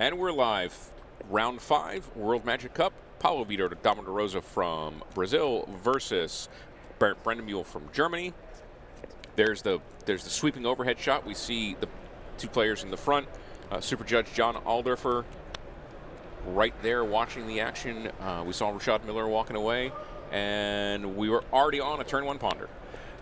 And we're live. Round 5, World Magic Cup. Paulo, Vitor, Damo, Rosa from Brazil versus Brendenmuhl from Germany. There's the sweeping overhead shot. We see the two players in the front. Super Judge John Alderfer right there watching the action. We saw Rashad Miller walking away, and we were already on a turn 1 ponder.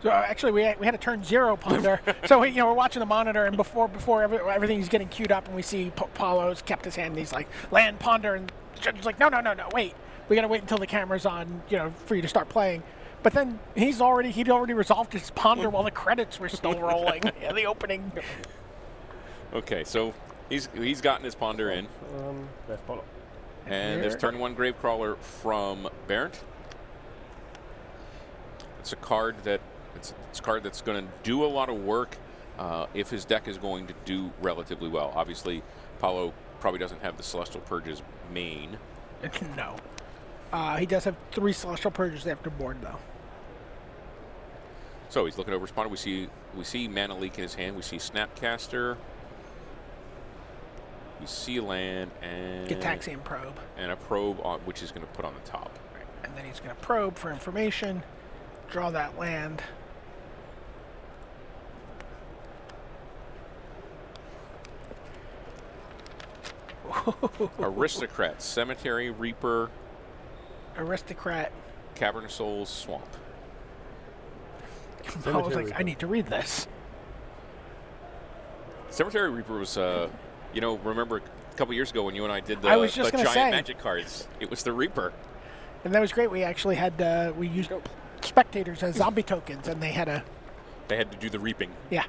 So actually, we had a turn 0 ponder. So we're watching the monitor, and before everything's getting queued up, and we see Paulo's kept his hand. And he's like, land ponder, and the judge is like, no, wait, we gotta wait until the camera's on, for you to start playing. But then he'd already resolved his ponder while the credits were still rolling. Yeah, the opening. Okay, so he's gotten his ponder in. That's Paulo. And there's turn 1 Gravecrawler from Bernd. It's a card that's going to do a lot of work if his deck is going to do relatively well. Obviously, Paulo probably doesn't have the Celestial Purges main. No. He does have 3 Celestial Purges after board, though. So he's looking over his ponder. We see Mana Leak in his hand. We see Snapcaster. We see land and Gataxian Probe. And a probe on which he's going to put on the top. Right. And then he's going to probe for information, draw that land. Aristocrat, Cemetery, Reaper. Aristocrat. Cavern of Souls, Swamp. I was like, I need to read this. Cemetery Reaper was, remember a couple years ago when you and I did the giant magic cards? It was the Reaper. And that was great. We actually had, we used spectators as zombie tokens, and they had to do the reaping. Yeah.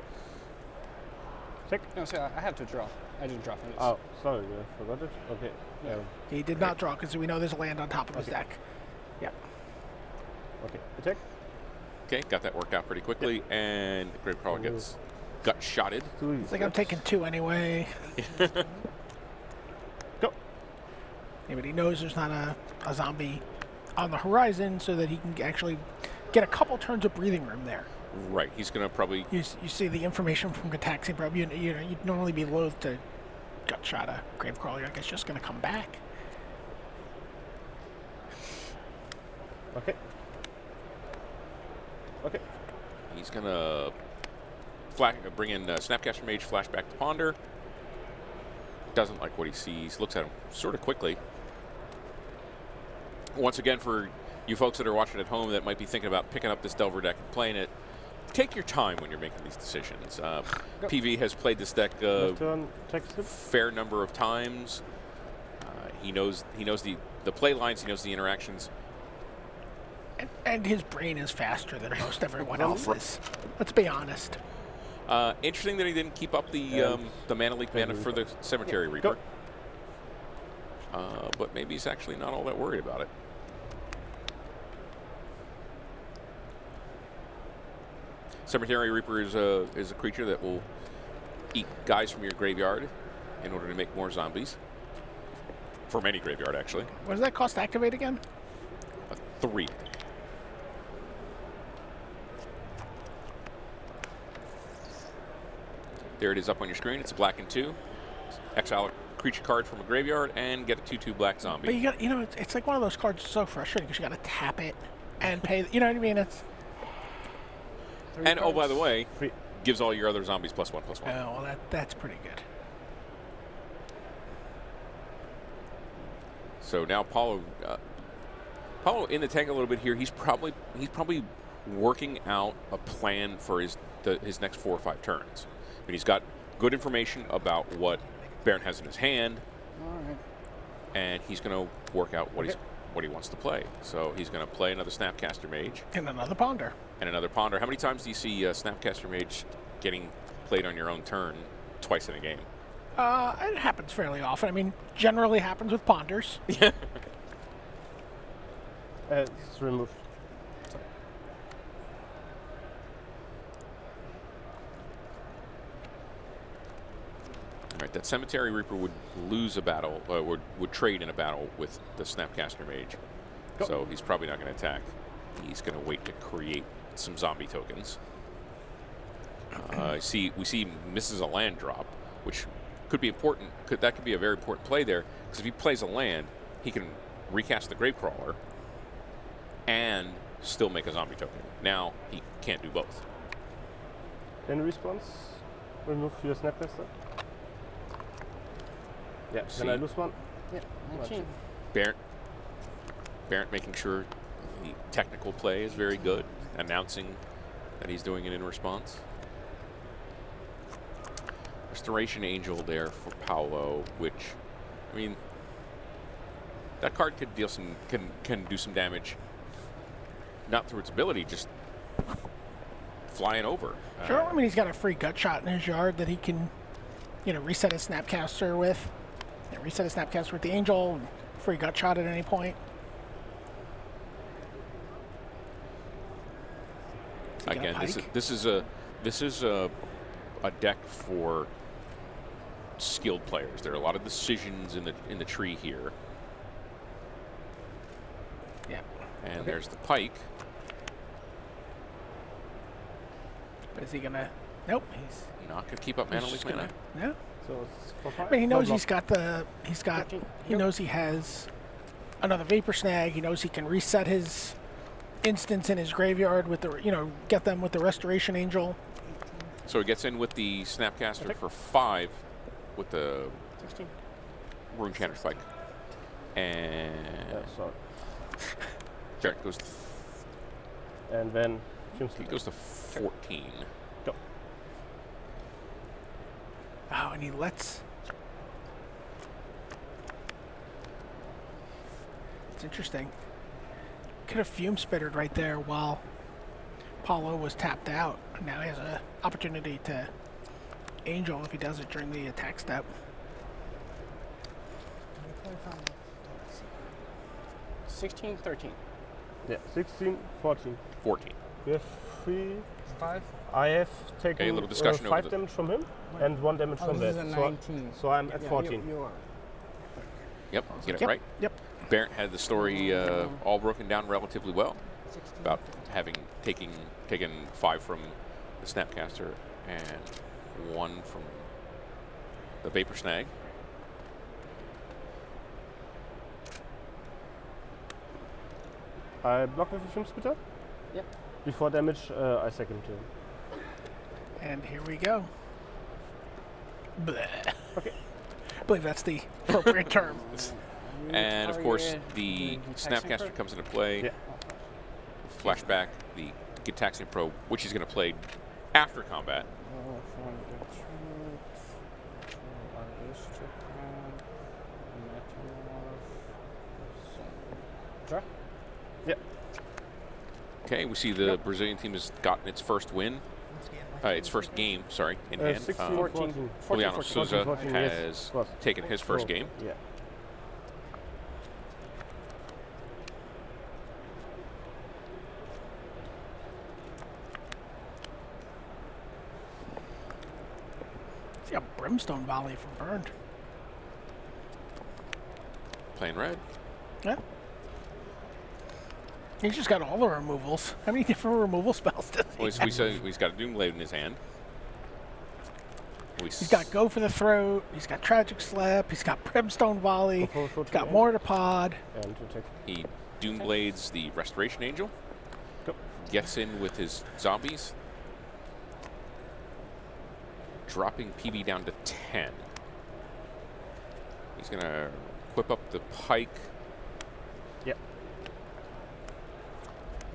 No, so I have to draw. I didn't draw for this. Oh, sorry, I forgot it. Okay. Yeah. He did not draw because we know there's a land on top of his deck. Yeah. Okay, attack. Okay, got that worked out pretty quickly, Yep. and Gravecrawler gets gut-shotted. It's like I'm taking 2 anyway. Go. Yeah, but he knows there's not a zombie on the horizon, so that he can actually get a couple turns of breathing room there. Right, he's going to probably... You see the information from Gataxian Probe. You'd normally be loath to gut-shot a Gravecrawler. Like, it's just going to come back. Okay. Okay. He's going to bring in Snapcaster Mage, flashback to Ponder. Doesn't like what he sees. Looks at him sort of quickly. Once again, for you folks that are watching at home that might be thinking about picking up this Delver deck and playing it, take your time when you're making these decisions. PV has played this deck a fair number of times. He knows the play lines. He knows the interactions. And his brain is faster than most everyone else's. Let's be honest. Interesting that he didn't keep up the Mana Leak mana for the Cemetery Reaper. But maybe he's actually not all that worried about it. Cemetery Reaper is a creature that will eat guys from your graveyard in order to make more zombies. From any graveyard, actually. What does that cost to activate again? 3. There it is up on your screen. It's a black and 2. Exile a creature card from a graveyard and get a 2/2 black zombie. But you got, it's like one of those cards that's so frustrating because you got to tap it and pay. You know what I mean? It's. And oh, by the way, gives all your other zombies +1/+1. Oh, well, that's pretty good. So now Paulo in the tank a little bit here. He's probably working out a plan for his next 4 or 5 turns. But he's got good information about what Bernd has in his hand, and he's going to work out what he wants to play. So he's going to play another Snapcaster Mage and another Ponder. And another Ponder. How many times do you see Snapcaster Mage getting played on your own turn twice in a game? It happens fairly often. I mean, generally happens with Ponders. Yeah. It's removed. All right, that Cemetery Reaper would lose a battle, would trade in a battle with the Snapcaster Mage. Go. So he's probably not going to attack. He's going to wait to create some zombie tokens. We see misses a land drop, which could be important. That could be a very important play there, because if he plays a land, he can recast the Gravecrawler and still make a zombie token. Now he can't do both. In response, remove your Snapcaster. Yeah, See. then I lose one. Yeah, 19. Bernd making sure the technical play is very good, announcing that he's doing it in response. Restoration Angel there for Paulo, which, I mean, that card could deal some can do some damage, not through its ability, just flying over. Sure. I mean, he's got a free gut shot in his yard that he can, reset his Snapcaster with. Reset his Snapcaster with the Angel. And free gut shot at any point. Again, this is a deck for skilled players. There are a lot of decisions in the tree here. Yeah. And there's the pike. But is he gonna? Nope. He's Not gonna keep up he's Manly's just gonna. mana. No. So it's for 5. I mean, he knows Block. he knows he has another Vapor Snag. He knows he can reset his instance in his graveyard with the, get them with the Restoration Angel. So he gets in with the Snapcaster for 5 with the 16. Rune Chanter's Pike. And Sorry. Jared goes to And then he goes to 14. Go. Oh, and he lets. It's interesting. Could have Fume Spittered right there while Paulo was tapped out. Now he has an opportunity to Angel if he does it during the attack step. 16, 13. Yeah, 16, 14. 14. We have 3. 5. I have taken Okay, a little discussion over 5 the- damage from him and 1 damage Oh, from this that. is a So, 19. so I'm at Yeah, 14. You are. Yep, get it Yep. right. Yep. Bernd had the story all broken down relatively well about having taken 5 from the Snapcaster and 1 from the Vapor Snag. I block with a Fume Spitter. Yep. Before damage, I second to him. And here we go. Bleh. Okay. I believe that's the appropriate term. And of course, the Snapcaster comes into play. Yeah. Flashback, the Gitaxian Probe, which he's going to play after combat. Draw. Yeah. Okay, we see the Brazilian team has gotten its first win. Its first game, sorry, in hand. 16, 14. Juliano 14, Souza 14, has yes. taken his first Oh, game. Yeah. See a Brimstone Volley from Bernd. Playing red. Yeah. He's just got all the removals. How many different removal spells does he Well, have? he's got a Doomblade in his hand. He's got Go for the Throat. He's got Tragic Slap. He's got Brimstone Volley. For He's got two Mortar Pod. and to attack. He Doomblades the Restoration Angel. Go. Gets in with his zombies. Dropping PB down to 10. He's going to whip up the Pike. Yeah.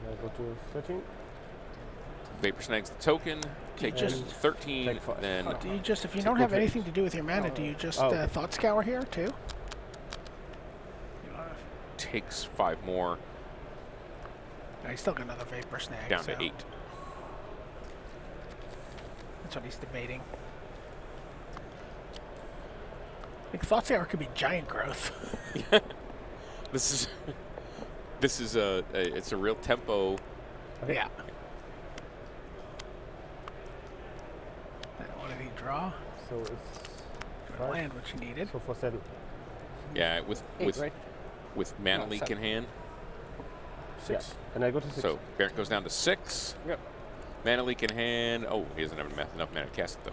And I go to 13. Vapor Snags the token. Take just- 13. Take 5. Then Do you just, if you Take don't have rotate. anything to do with your mana, do you just Oh. Thought Scour here too? takes 5 more No, he's still got another Vapor Snag. down so to 8. That's what he's debating. I think Thought Scour could be Giant Growth. This is it's a real tempo. Yeah. And what did he draw? So it's Got a 5. land, which he needed. So for 7. Yeah, Eight, right? with mana No, leak in 7. hand. 6. And I go to 6. So Bernd goes down to 6. Yep. Mana leak in hand. Oh, he doesn't have enough mana to cast it though.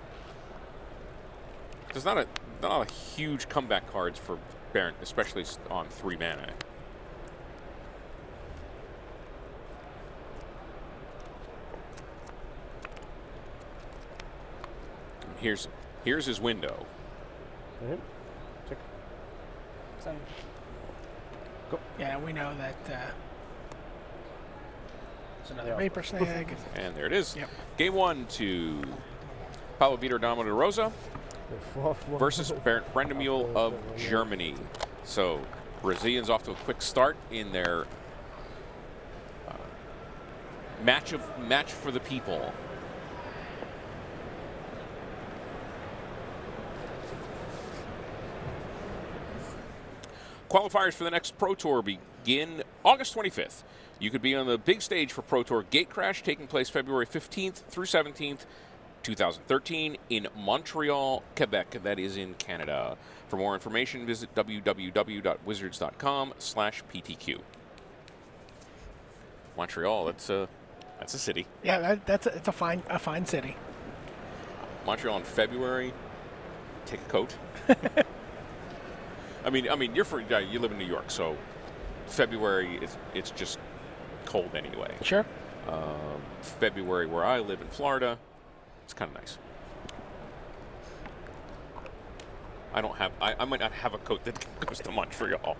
There's not a huge comeback cards for Bernd, especially on 3 mana. And here's his window. Check. Send. Yeah, we know that. It's another Yeah. vapor snag. And there it is. Yep. Game 1 to Paulo, Vitor, Damo, Rosa The fourth one. versus Brendenmuhl of Germany. So Brazilians off to a quick start in their match for the people. Qualifiers for the next Pro Tour begin August 25th. You could be on the big stage for Pro Tour Gate Crash, taking place February 15th through 17th, 2013, in Montreal, Quebec. That is in Canada. For more information, visit www.wizards.com/PTQ. Montreal, that's a city. Yeah, it's a fine city. Montreal in February. Take a coat. I mean, you live in New York, so February it's just cold anyway. Sure. February, where I live in Florida, it's kind of nice. I might not have a coat that goes to Montreal. All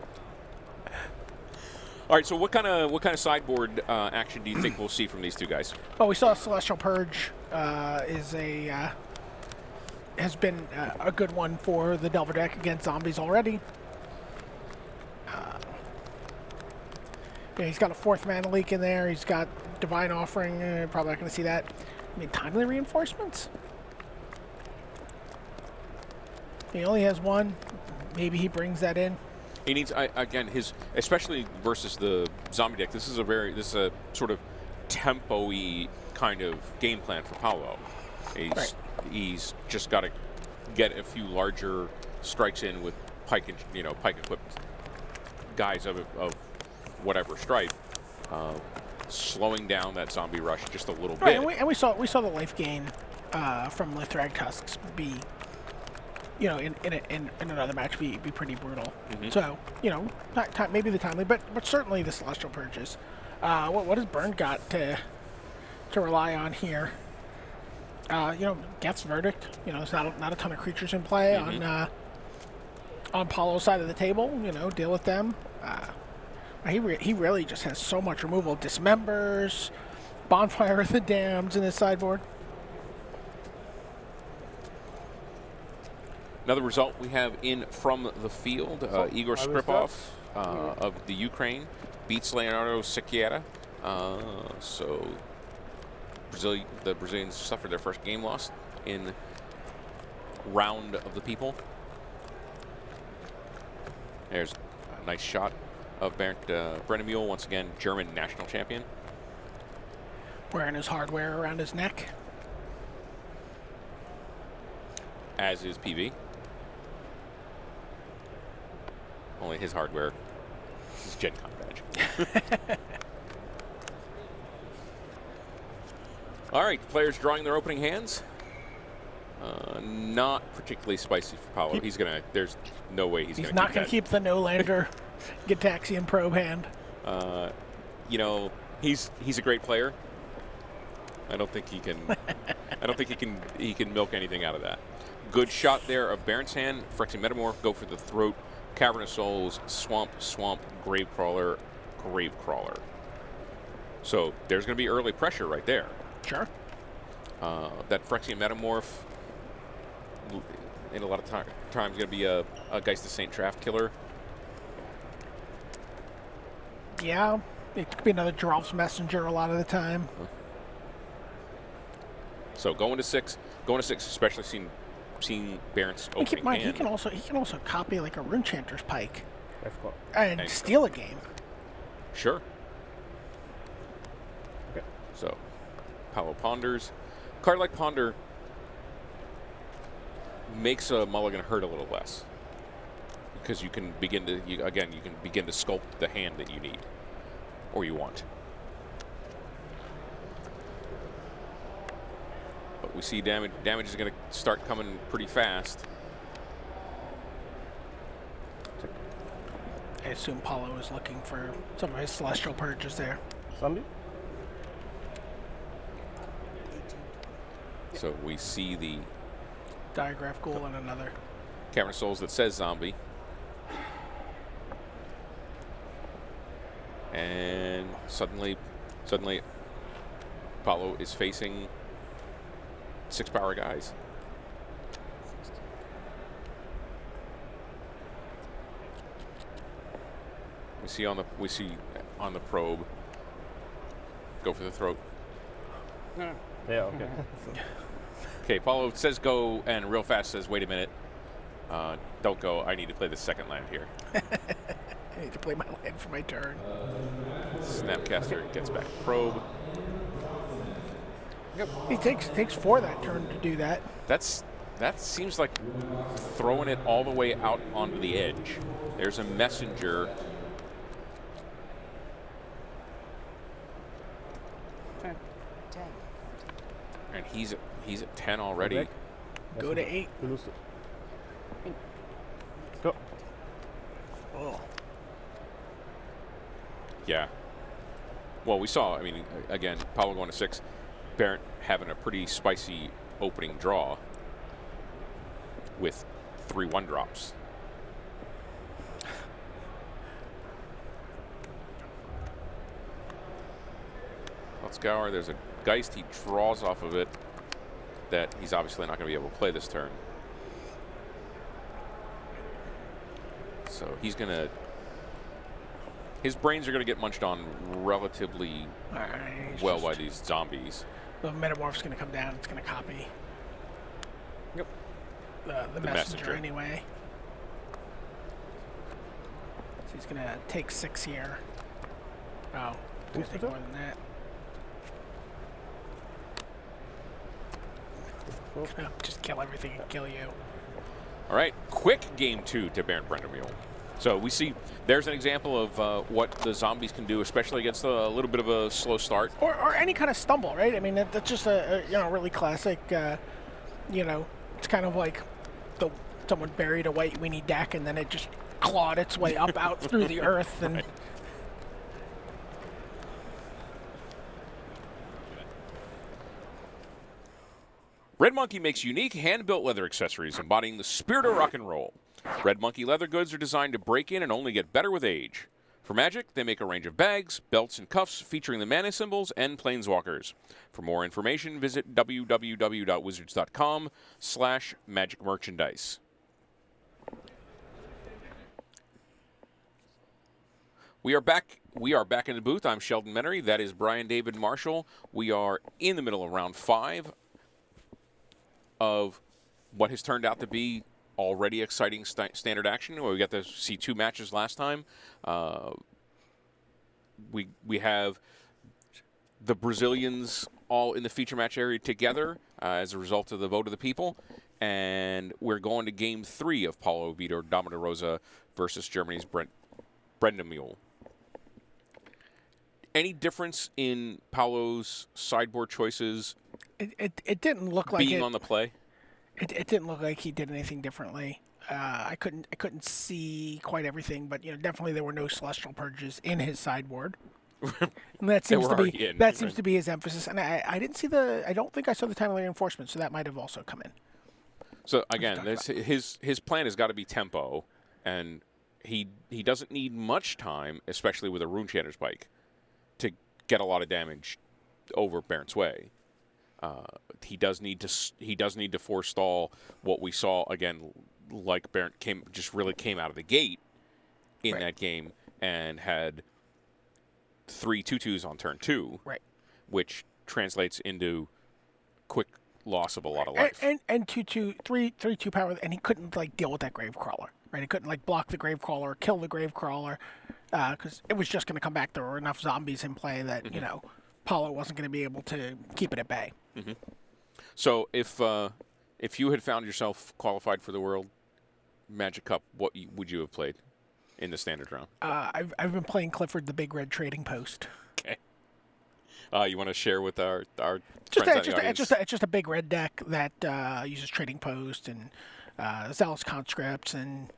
right, so what kind of sideboard action do you think we'll see from these two guys? Well, we saw Celestial Purge has been a good one for the Delver deck against zombies already. Yeah, he's got a 4th mana leak in there. He's got Divine Offering. Probably not going to see that. I mean, Timely Reinforcements? He only has 1. Maybe he brings that in. He needs especially versus the zombie deck. This is a sort of tempo-y kind of game plan for Paulo. He's just got to get a few larger strikes in with pike equipped guys of whatever stripe, slowing down that zombie rush just a little bit. And we saw the life gain from Lithrag Tusks be, in another match be pretty brutal. Mm-hmm. So not maybe the timely, but certainly the Celestial Purges. What has Bernd got to rely on here? Geth's Verdict. There's not a ton of creatures in play on Paulo's side of the table. Deal with them. He really just has so much removal. Dismembers, Bonfire of the Damned in his sideboard. Another result we have in from the field, Igor Skripov of the Ukraine beats Leonardo Sicchiera. So the Brazilians suffered their first game loss in round of the people. There's a nice shot of Brendenmuhl, once again, German national champion. Wearing his hardware around his neck. As is PV. Only his hardware is Gen Con badge. All right, players drawing their opening hands. Not particularly spicy for Paulo. There's no way he's not going to keep the No-Lander Gitaxian Probe hand. He's a great player. I don't think he can. I don't think he can milk anything out of that. Good shot there of Bernd's hand. Phyrexian Metamorph, go for the throat. Cavern of Souls, Swamp, Gravecrawler. So there's going to be early pressure right there. Sure. That Phyrexian Metamorph, in a lot of times, going to be a Geist of Saint Draft killer. Yeah, it could be another Geralf's Messenger a lot of the time. So going to six, especially seeing Bernd's opening Keep in mind, hand. he can also copy like a Runechanter's Pike And and steal a game. Sure. Okay. So, Paulo ponders. Card like Ponder makes a mulligan hurt a little less because you can begin to sculpt the hand that you need or you want. But we see damage is going to start coming pretty fast. I assume Paulo is looking for some of his celestial purges there. Zombie? So we see the Diagraph Ghoul and another. Cavern of Souls that says zombie. And suddenly, Paulo is facing 6 power guys. We see on the probe. Go for the throat. No. Yeah, okay. Okay, Paulo says go, and real fast says, wait a minute. Don't go. I need to play the second land here. I need to play my land for my turn. Snapcaster gets back probe. He takes 4 that turn to do that. That seems like throwing it all the way out onto the edge. There's a messenger. And he's at 10 already. Back. Go to 8. You lose it. Go. Oh. Yeah. Well, we saw, I mean, again, Paulo going to 6. Bernd having a pretty spicy opening draw with 3 1-drops. Let's go. There's a Geist. He draws off of it that he's obviously not going to be able to play this turn. So he's going to... His brains are going to get munched on relatively well by these zombies. The Metamorph's going to come down. It's going to copy. Yep. The messenger anyway. So he's going to take 6 here. Oh, he's going to take more than that. Just kill everything and kill you. All right, quick game 2 to Brendenmuhl. So we see there's an example of what the zombies can do, especially against a little bit of a slow start. Or any kind of stumble, right? I mean, that's just a really classic, it's kind of like someone buried a white weenie deck and then it just clawed its way up out through the earth. And Right. Red Monkey makes unique hand-built leather accessories embodying the spirit of rock and roll. Red Monkey leather goods are designed to break in and only get better with age. For Magic, they make a range of bags, belts, and cuffs featuring the mana symbols and planeswalkers. For more information, visit www.wizards.com/magicmerchandise. We are back in the booth. I'm Sheldon Menery. That is Brian David Marshall. We are in the middle of round 5 of what has turned out to be already exciting standard action. We got to see 2 matches last time. We have the Brazilians all in the feature match area together as a result of the vote of the people. And we're going to game 3 of Paulo, Vitor, Damo, Rosa versus Germany's Brendenmuhl. Any difference in Paulo's sideboard choices? it didn't look like being on the play. It didn't look like he did anything differently. I couldn't see quite everything, but definitely there were no celestial purges in his sideboard. And that seems to be his emphasis. And I didn't see I don't think I saw the timely reinforcement, so that might have also come in. So again, his plan has got to be tempo, and he doesn't need much time, especially with a Rune Chanter's Pike, to get a lot of damage over Bernd's way. He does need to forestall what we saw again, like Bernd really came out of the gate in that game and had 3 2/2s on turn 2, right, which translates into quick loss of a lot of life. And 3/2 power, and he couldn't deal with that Gravecrawler, right? He couldn't block the Gravecrawler, kill the Gravecrawler, because it was just going to come back. There were enough zombies in play that Paulo wasn't going to be able to keep it at bay. Mm-hmm. So if you had found yourself qualified for the World Magic Cup, what would you have played in the standard round? I've been playing Clifford the Big Red Trading Post. Okay. You want to share with our friends in the audience? It's just a big red deck that uses Trading Post and Zealous Conscripts and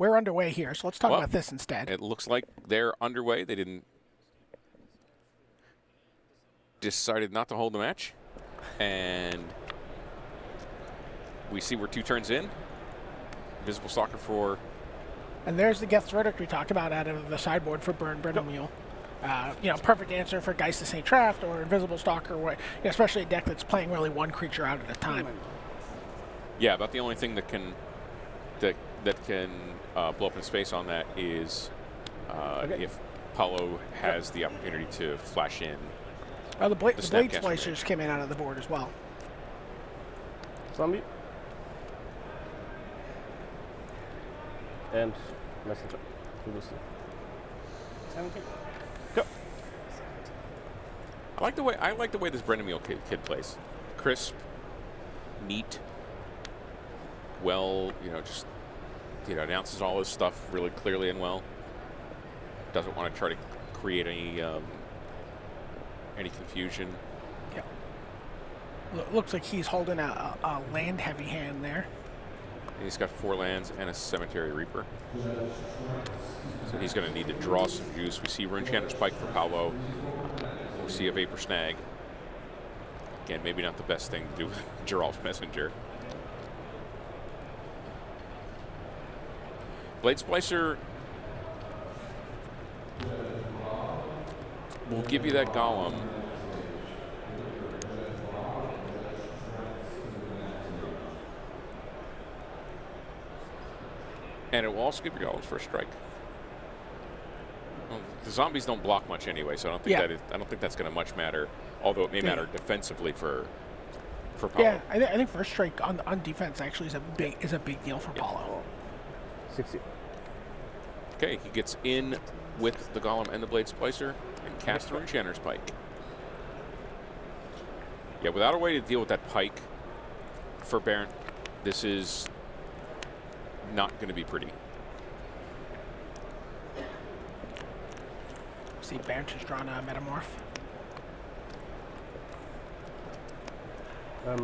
we're underway here, so let's talk Well, about this instead. It looks like they're underway. They didn't decided not to hold the match, and we see we're 2 turns in. Visible soccer for. And there's the guest verdict we talked about out of the sideboard for Brendenmuhl. Perfect answer for Geist of St. Traft or Invisible Stalker, especially a deck that's playing really one creature out at a time. Yeah, about the only thing that can blow up in space on that is if Paulo has the opportunity to flash in. Oh, the Blade Snapcaster Splicers came in out of the board as well. Zombie. And messenger. 17. Go. I like the way this Brendenmuhl kid plays. Crisp, neat. Well, just announces all his stuff really clearly and well. Doesn't want to try to create any confusion. Yeah. Looks like he's holding a land-heavy hand there. And he's got 4 lands and a Cemetery Reaper. So he's going to need to draw some juice. We see Runechanter's Pike for Paulo. We see a Vapor Snag. Again, maybe not the best thing to do with Geralt's Messenger. Blade Splicer will give you that Golem. And it will also give you Golem's first strike. Well, the zombies don't block much anyway, so I don't think I don't think that's going to much matter. Although it may matter defensively for Paulo. Yeah, I think first strike on defense actually is a big deal for Paulo. 60. Okay, he gets in with the Golem and the Blade Splicer and casts the Runechanter's Pike. Yeah, without a way to deal with that Pike for Bernd, this is not going to be pretty. See, Bernd has drawn a Metamorph. How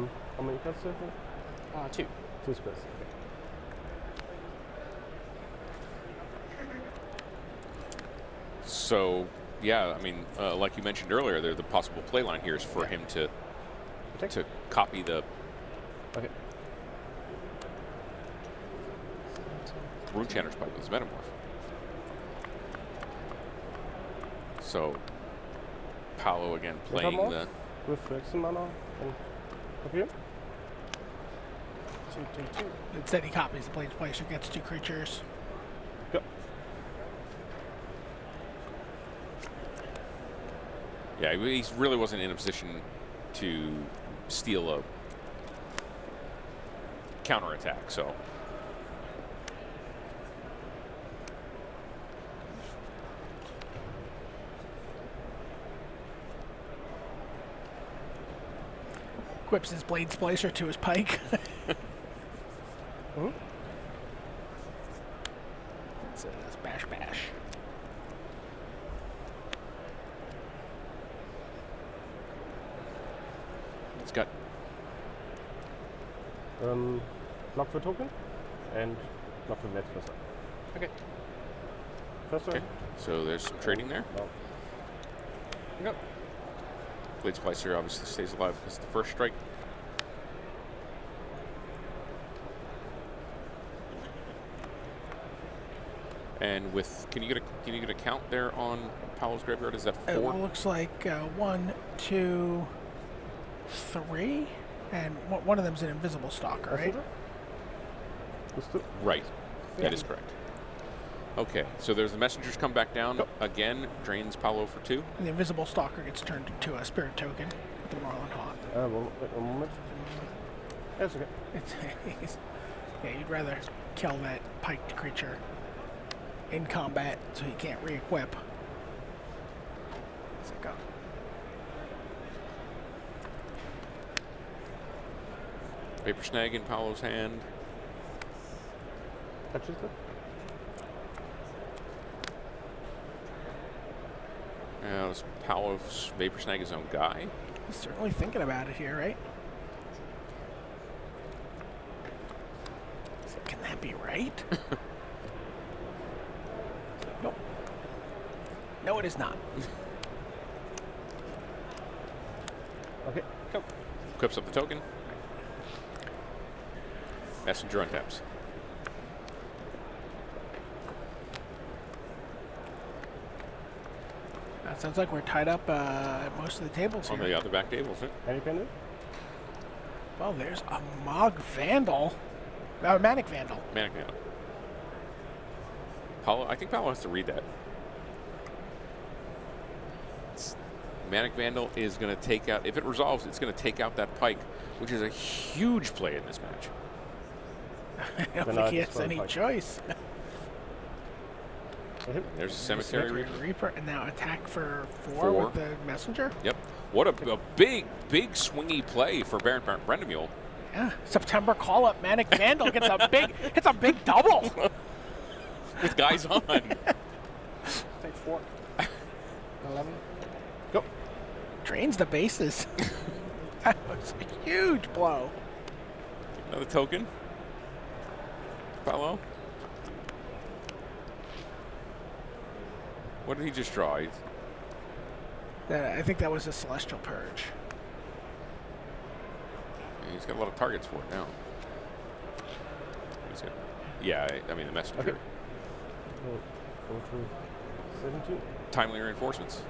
many cards do you think? 2. 2 spells. So, yeah, I mean, like you mentioned earlier, the possible play line here is for him to copy the Okay. Runechanter's Pike with his Metamorph. So, Paulo again playing the. With Rexy mana and up here. 2, 2, 2. Instead, he copies the Blade Splicer, gets 2 creatures. Go. Yeah, he really wasn't in a position to steal a counterattack, so. Equips his Blade Splicer to his Pike. It's bash bash. It's got Block for token and block for next person. Okay. First okay. one. So there's some trading there. No. Go. Blade Splicer obviously stays alive because of the first strike. And with can you get a count there on Paulo's graveyard? Is that 4? It looks like 1, 2, 3, and one of them's an Invisible Stalker, right? Just 2. Right. That is correct. Okay, so there's the messengers come back down again, drains Paulo for 2. And the Invisible Stalker gets turned into a Spirit Token with the Marlin Hawk. One moment. That's okay. Yeah, you'd rather kill that piked creature in combat so he can't re-equip. Let's go. Vapor Snag in Paulo's hand. Touches it. Does Paulo's Vapor Snag his own guy? He's certainly thinking about it here, right? Can that be right? No, it is not. Okay. Go. Equips up the token. Messenger untaps. That sounds like we're tied up at most of the tables On here. the other back tables. Any pendant? Well, there's a Mog Vandal. Manic Vandal. Manic Vandal. Paulo, I think Paulo has to read that. Manic Vandal is going to take out, if it resolves, it's going to take out that pike, which is a huge play in this match. I don't think he has any choice. There's a Cemetery Reaper. Reaper, and now attack for 4 with the Messenger. Yep. What a big swingy play for Brendenmuhl. Yeah. September call-up. Manic Vandal gets a big double. With guys on. Take 4. 11. Go. Drains the bases. That was a huge blow. Another token. Paulo. What did he just draw? I think that was a Celestial Purge. He's got a lot of targets for it now. Yeah, I mean the Messenger. Okay. Go to 17. Timely reinforcements.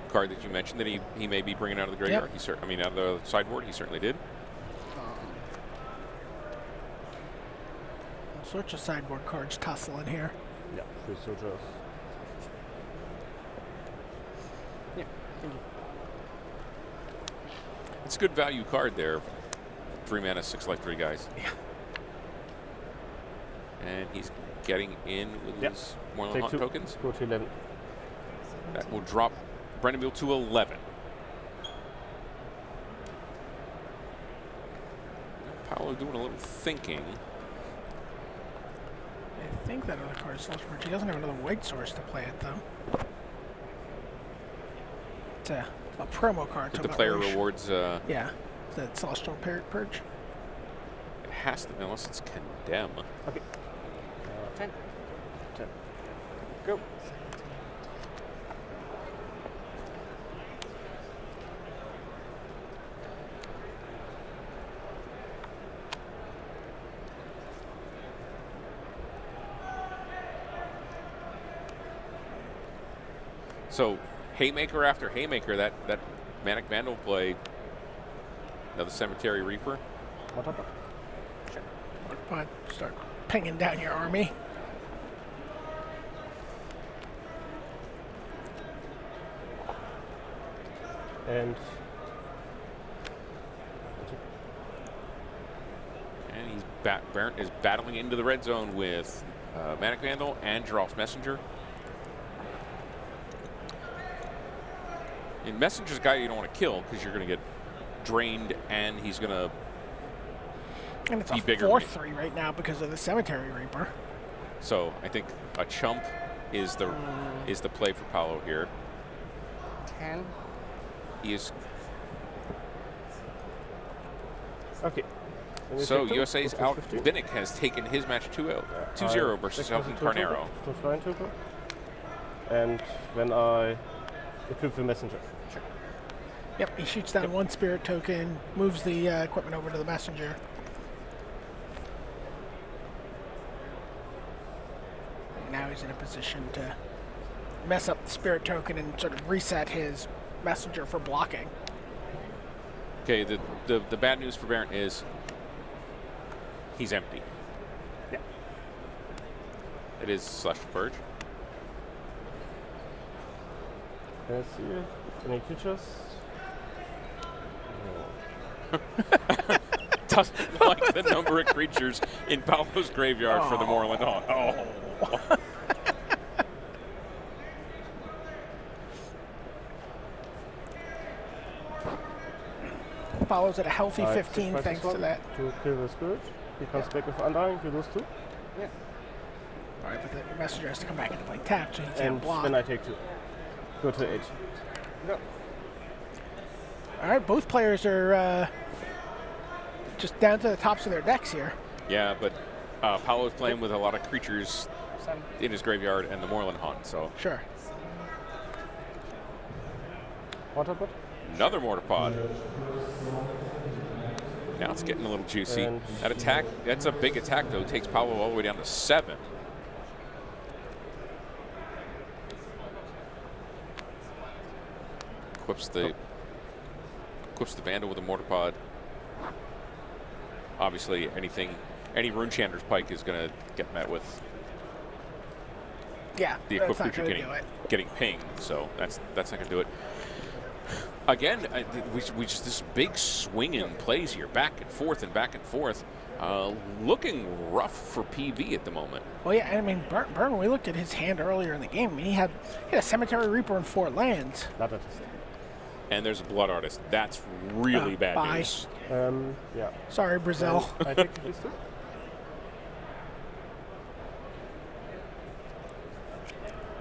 Card that you mentioned that he may be bringing out of the graveyard. Yep. Out of the sideboard. He certainly did. All sorts of sideboard cards tussle in here. Yeah, good soldiers. Yeah. Thank you. It's a good value card there. 3 mana, 6 life, 3 guys. Yeah. And he's getting in with his more Take hunt 2. tokens. Go to 11. That will drop Brendenmuhl to 11. Paulo doing a little thinking. I think that other card is Celestial Purge. He doesn't have another white source to play it, though. It's a promo card. If so the I'm not player really sure. rewards, Yeah. Is that Celestial Purge? it has to, unless it's condemn. Okay. 10. 10. Go. So, Haymaker after Haymaker, that Manic Vandal play, another Cemetery Reaper. What up? But start pinging down your army. And And Bernd is battling into the red zone with Manic Vandal and Giralf's Messenger. And Messenger's a guy you don't want to kill because you're going to get drained and he's going to And it's be a bigger. 4/3 right now because of the Cemetery Reaper. So I think a chump is the play for Paulo here. 10. He is okay. Then we so take 2. USA's Go to Al 15. Vinnick has taken his match 2-0 versus Sheldon Carnero. To flying token. And when I equip the messenger. Yep, he shoots down 1 spirit token, moves the equipment over to the Messenger. And now he's in a position to mess up the spirit token and sort of reset his Messenger for blocking. Okay, the bad news for Bernd is he's empty. Yeah. It is Celestial Purge. Let's see. Any creatures? Doesn't like the number of creatures in Paulo's graveyard for the Moorland Haunt. Oh. Follows at a healthy I 15 sacrifice thanks this to one that. To kill the spirit. He comes back with Undying, you lose 2. Yeah. All right, but the Messenger has to come back into play tapped, so he can't And block. then I take 2. Go to 8. Go. All right, both players are just down to the tops of their decks here. Yeah, but Paulo's playing with a lot of creatures in his graveyard and the Moorland Hunt. So Sure. Water pot. another Mortar Pod. Now it's getting a little juicy. And- That attack, that's a big attack though. It takes Paulo all the way down to 7. Equips the Vandal with a Mortar Pod. Obviously, any Rune Chanter's Pike is going to get met with Yeah. the that's equipped not creature gonna do it. getting pinged. So that's not going to do it. Again, we just this big swing in plays here, back and forth and back and forth. Looking rough for PV at the moment. Well, yeah, I mean, Bernd, when we looked at his hand earlier in the game, I mean, he had a Cemetery Reaper and 4 lands. Blood Artist. And there's a Blood Artist. That's really bad bye. news. Yeah. Sorry, Brazil. I take these 2.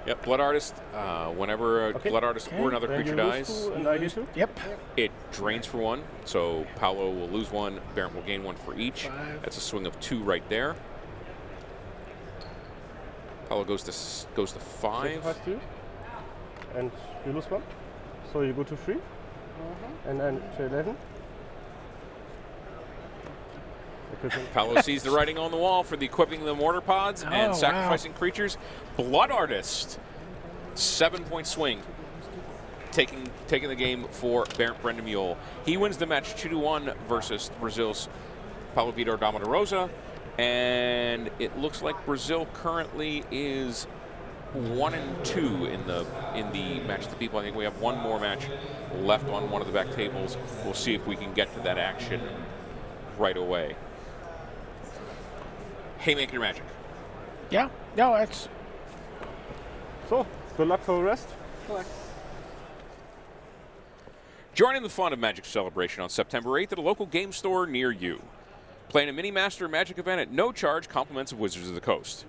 Yep, Blood Artist. Whenever a Okay. Blood Artist or another Then creature you lose dies, 2 and I do 2. Yep. it drains for 1. So Paulo will lose 1. Bernd will gain 1 for each. 5. That's a swing of 2 right there. Paulo goes to 5. Sacrifice 2. And you lose 1. So you go to 3. And then to 11. Equipment. Paulo sees the writing on the wall for the equipping the Mortar Pods Oh, and wow. sacrificing creatures. Blood Artist, 7-point swing, taking the game for Brendenmuhl. He wins the match 2-1 versus Brazil's Paulo Vitor, Damo, Rosa, and it looks like Brazil currently is 1-2 in the match of the people. I think we have one more match left on one of the back tables. We'll see if we can get to that action right away. Haymaker Magic. Yeah. No, it's So, good luck for the rest. Join in the fun of Magic Celebration on September 8th at a local game store near you. Play in a Mini Master Magic event at no charge, compliments of Wizards of the Coast.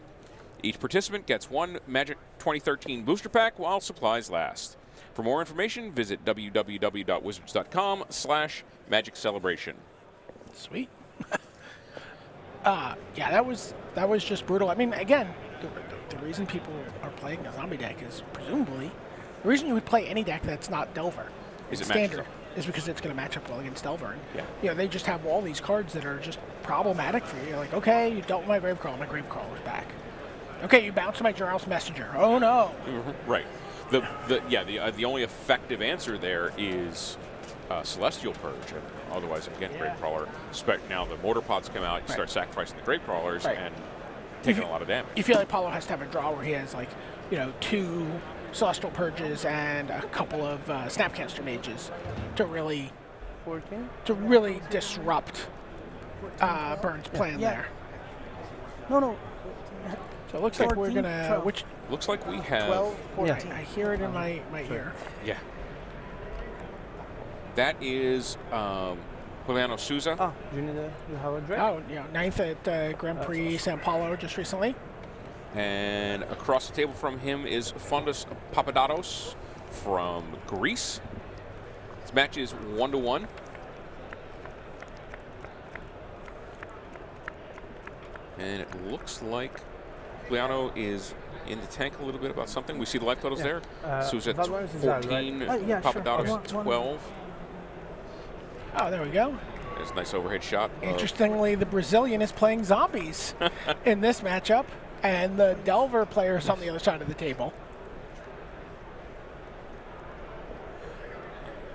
Each participant gets 1 Magic 2013 booster pack while supplies last. For more information, visit www.wizards.com/Magic Celebration. sweet. Yeah, that was just brutal. I mean, again, the reason people are playing a zombie deck is presumably the reason you would play any deck that's not Delver Is in it matches standard up. is because it's going to match up well against Delver. And, Yeah. you know, they just have all these cards that are just problematic for you. You're like, okay, you dealt with my Gravecrawler. My Gravecrawler's back. Okay, you bounced my Journal's Messenger. Oh no. Right. The only effective answer there is Celestial Purge. And otherwise, again, Gravecrawler. Now the Mortar Pods come out, you start sacrificing the Gravecrawlers Right. and taking a lot of damage. You feel like Paulo has to have a draw where he has, like, 2 Celestial Purges and a couple of Snapcaster Mages to really 14. disrupt Bernd's plan Yeah. there. No. So it looks like we're 14, gonna 12. which Looks like we have 12, yeah, 14. I hear it in my ear. Yeah. That is Juliano Souza. Oh, you have a drink? Oh, yeah, 9th at Grand Prix Sao Paulo just recently. And across the table from him is Fondas Papadatos from Greece. This match is 1-1. And it looks like Juliano is in the tank a little bit about something. We see the life totals there. Souza that one at is that, 14, right? Yeah, sure. Papadatos One- at one- 12. Oh, there we go. There's a nice overhead shot. Interestingly, the Brazilian is playing zombies in this matchup, and the Delver player is on the other side of the table.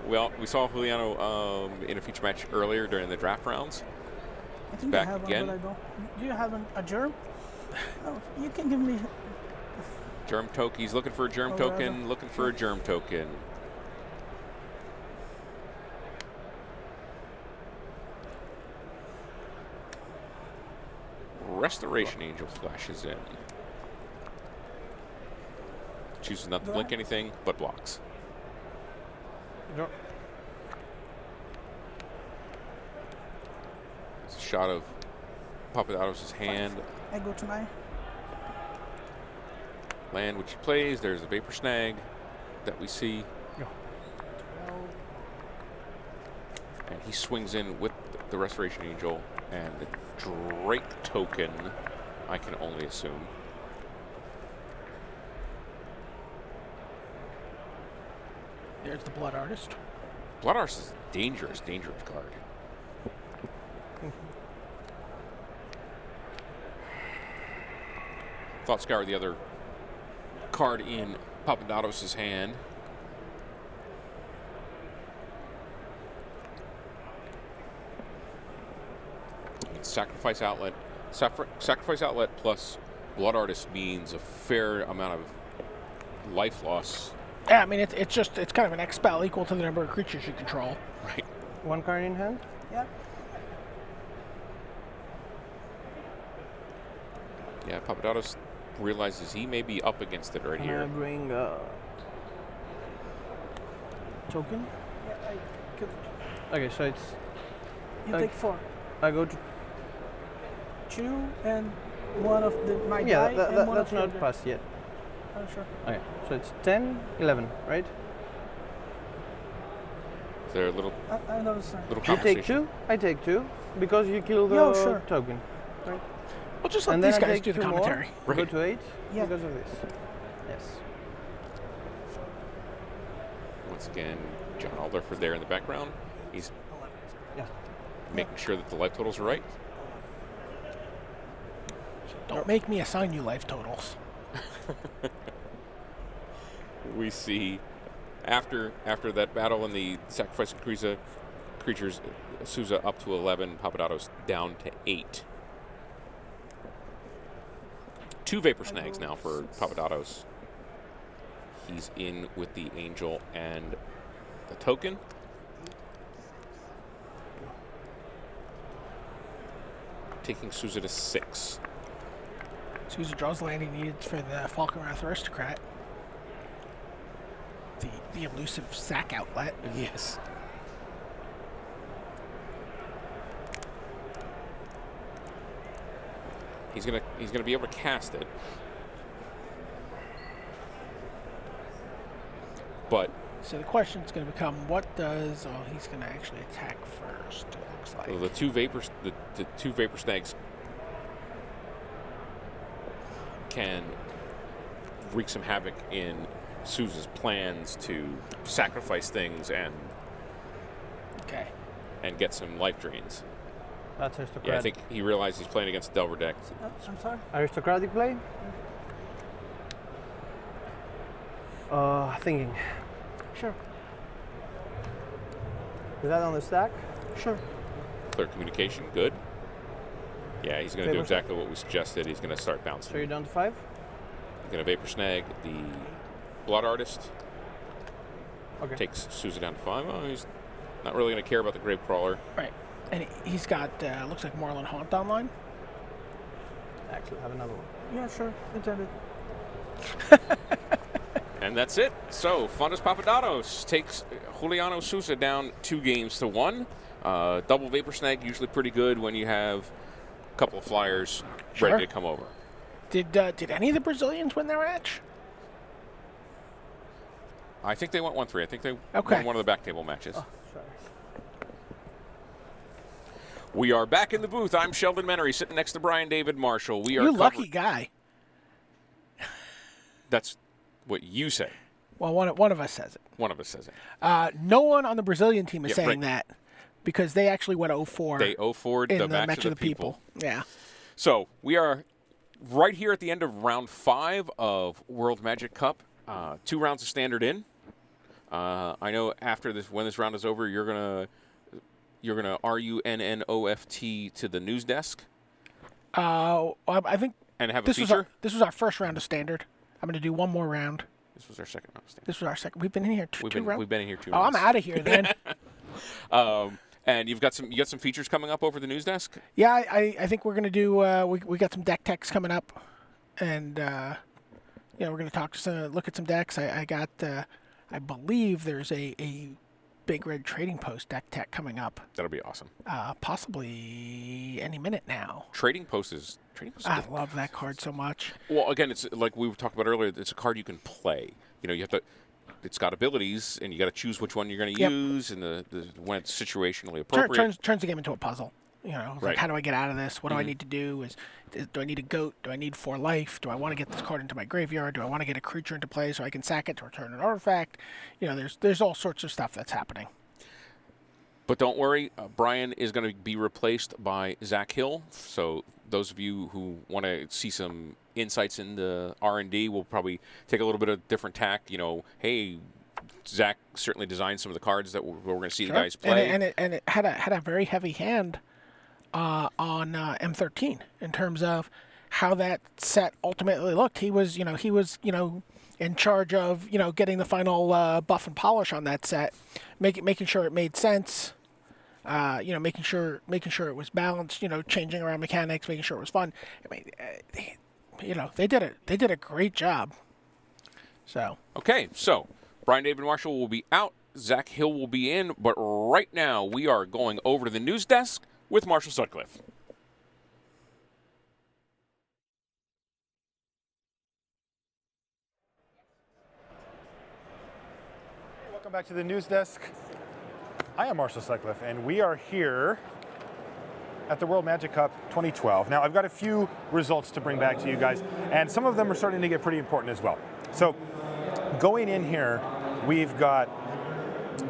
Well, we saw Juliano in a feature match earlier during the draft rounds. I think Back I have again. one, but I don't. Do you have a germ? Oh, you can give me. Germ token. He's looking for a germ Oh, token. rather. Looking for a germ token. Restoration Angel flashes in. Chooses not to blink anything, but blocks. Yeah. It's a shot of Papadatos' hand. I go to my. Land which he plays. There's a Vapor Snag that we see. Yeah. And he swings in with the Restoration Angel and the Drake token, I can only assume. There's the Blood Artist. Blood Artist is a dangerous, dangerous card. Thought Scour, the other card in Papadatos' hand. Sacrifice Outlet. Sacrifice Outlet plus Blood Artist means a fair amount of life loss. Yeah, I mean, it's kind of an expel equal to the number of creatures you control. Right. One card in hand. Yeah. Yeah, Papadatos realizes he may be up against it right I here. bring token. Yeah, I could. Okay, so it's You Like- take 4. I go to 2 and one of my yeah. die That, and one that's of your not die. passed yet. Oh, sure. Okay, so it's 10, 11, right? Is there a little I understand. little You conversation? take 2. I take 2 because you kill the Yeah, sure. token. We'll just let And these then I guys take do the 2 more. commentary. Go Right. to 8 Yeah. because of this. Yes. Once again, John Alderford there in the background. He's Yeah. making sure that the life totals are right. Don't make me assign you life totals. We see after that battle in the sacrifice of creatures, Souza up to 11, Papadatos down to 8. 2 Vapor Snags now for Papadatos. He's in with the Angel and the token. Taking Souza to 6. Souza draws the land he needed for the Falconwrath Aristocrat. The elusive sack outlet. Yes. He's gonna be able to cast it. But So the question's going to become, what does... Oh, he's going to actually attack first, it looks like. the two vapor snags can wreak some havoc in Souza's plans to sacrifice things Okay. and get some life drains. That's aristocratic. Yeah, I think he realized he's playing against Delver deck. I'm sorry. Aristocratic play. Thinking. Sure. Is that on the stack? Sure. Clear communication, good. Yeah, he's going to do Vapor exactly what we suggested. He's going to start bouncing. So you're down to 5. He's going to Vapor Snag the Blood Artist. Okay. Takes Souza down to 5. Oh, he's not really going to care about the Grave Crawler. Right. And he's got, looks like Moorland Haunt online. Actually, have another one. Yeah, sure. Intended. And that's it. So, Fondas Papadatos takes Juliano Souza down 2 games to 1. Double Vapor Snag, usually pretty good when you have a couple of flyers Sure. ready to come over. Did any of the Brazilians win their match? I think they went 1-3. I think they Okay. won one of the back table matches. Oh, sorry. We are back in the booth. I'm Sheldon Menery, sitting next to Brian David Marshall. We are You lucky guy. That's what you say. Well, one of us says it. One of us says it. No one on the Brazilian team is Yeah, saying right. that because they actually went 0-4 They 0-4'd in the the match of the people. Yeah. So we are right here at the end of round 5 of World Magic Cup. 2 rounds of standard in. I know after this, when this round is over, you're gonna RUNNOFT to the news desk I think and have a this feature. was our first round of standard. I'm going to do one more round. This was our second round of standard. This was our second. We've been in here two rounds. We've been in here 2 Oh, rounds. I'm out of here then. And you got some features coming up over the news desk. Yeah, I think we're going to do. We got some deck techs coming up, and we're going to look at some decks. I got. I believe there's a big red trading post deck tech coming up. That'll be awesome. Possibly any minute now. Trading Post is I good. love that card so much. Well, again, it's like we were talking about earlier. It's a card you can play. You have to. It's got abilities, and you got to choose which one you're going to Yep. use, and when it's situationally appropriate. Turns the game into a puzzle. You know, Right. like, how do I get out of this? What do I need to do? Do I need a goat? Do I need 4 life? Do I want to get this card into my graveyard? Do I want to get a creature into play so I can sack it to return an artifact? You know, there's all sorts of stuff that's happening. But don't worry, Brian is going to be replaced by Zach Hill. So those of you who want to see some insights into R&D will probably take a little bit of different tack. You know, hey, Zach certainly designed some of the cards that we're going to see the guys play. And it had a very heavy hand on M13 in terms of how that set ultimately looked. He was in charge of getting the final buff and polish on that set, making sure it made sense. Making sure it was balanced. Changing around mechanics, making sure it was fun. I mean, they did a great job. So Okay, so Brian David Marshall will be out. Zach Hill will be in. But right now, we are going over to the news desk with Marshall Sutcliffe. Welcome back to the news desk. I am Marshall Sutcliffe, and we are here at the World Magic Cup 2012. Now, I've got a few results to bring back to you guys, and some of them are starting to get pretty important as well. So, going in here, we've got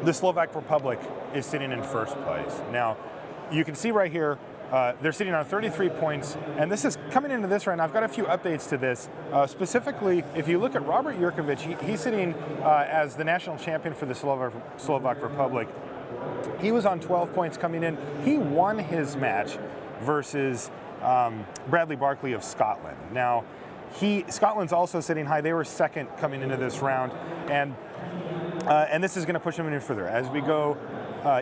the Slovak Republic is sitting in first place. Now, you can see right here, they're sitting on 33 points, and this is coming into this round. I've got a few updates to this. Specifically, if you look at Robert Jurkovic, he's sitting as the national champion for the Slovak Republic. He was on 12 points coming in. He won his match versus Bradley Barkley of Scotland. Now, Scotland's also sitting high. They were second coming into this round, and this is going to push him in further. As we go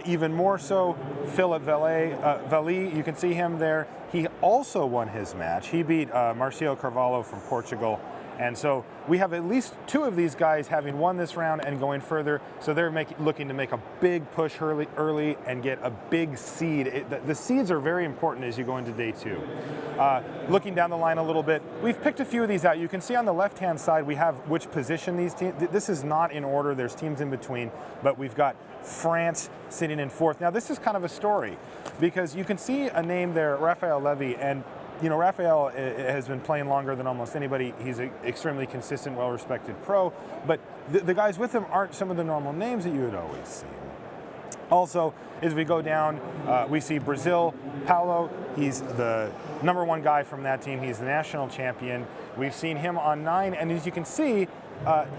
even more so, Philip Vali, you can see him there. He also won his match. He beat Marcio Carvalho from Portugal. And so we have at least 2 of these guys having won this round and going further. So they're looking to make a big push early and get a big seed. The seeds are very important as you go into day 2. Looking down the line a little bit, we've picked a few of these out. You can see on the left-hand side we have which position these teams. This is not in order. There's teams in between, but we've got France sitting in 4th. Now this is kind of a story because you can see a name there, Raphael Levy, and Raphael has been playing longer than almost anybody. He's an extremely consistent, well-respected pro, but the guys with him aren't some of the normal names that you would always see. Also, as we go down, we see Brazil, Paulo. He's the #1 guy from that team. He's the national champion. We've seen him on 9, and as you can see,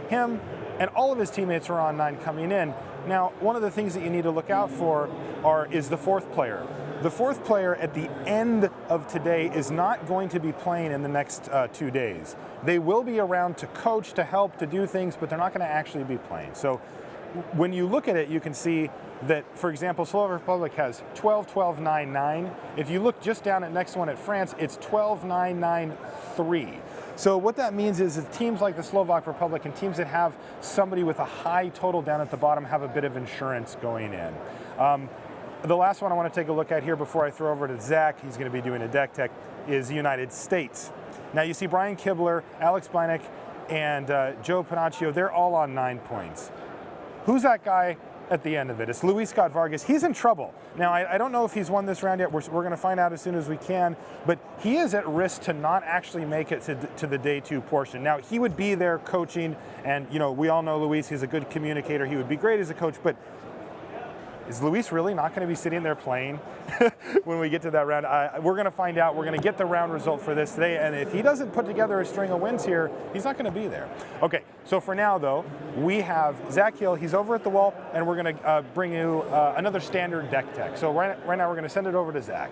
him and all of his teammates are on 9 coming in. Now, one of the things that you need to look out for is the 4th player. The 4th player at the end of today is not going to be playing in the next 2 days. They will be around to coach, to help, to do things, but they're not going to actually be playing. So when you look at it, you can see that, for example, Slovak Republic has 12-12-9-9. If you look just down at next one at France, it's 12-9-9-3. So what that means is that teams like the Slovak Republic and teams that have somebody with a high total down at the bottom have a bit of insurance going in. The last one I want to take a look at here before I throw over to Zach, he's going to be doing a deck tech, is the United States. Now you see Brian Kibler, Alex Bleineck, and Joe Panaccio, they're all on 9 points. Who's that guy at the end of it? It's Luis Scott Vargas. He's in trouble. Now, I don't know if he's won this round yet. We're going to find out as soon as we can, but he is at risk to not actually make it to the day 2 portion. Now, he would be there coaching, and we all know Luis, he's a good communicator. He would be great as a coach, but is Luis really not going to be sitting there playing when we get to that round? We're going to find out. We're going to get the round result for this today. And if he doesn't put together a string of wins here, he's not going to be there. Okay, so for now, though, we have Zach Hill. He's over at the wall, and we're going to bring you another standard deck tech. So right now, we're going to send it over to Zach.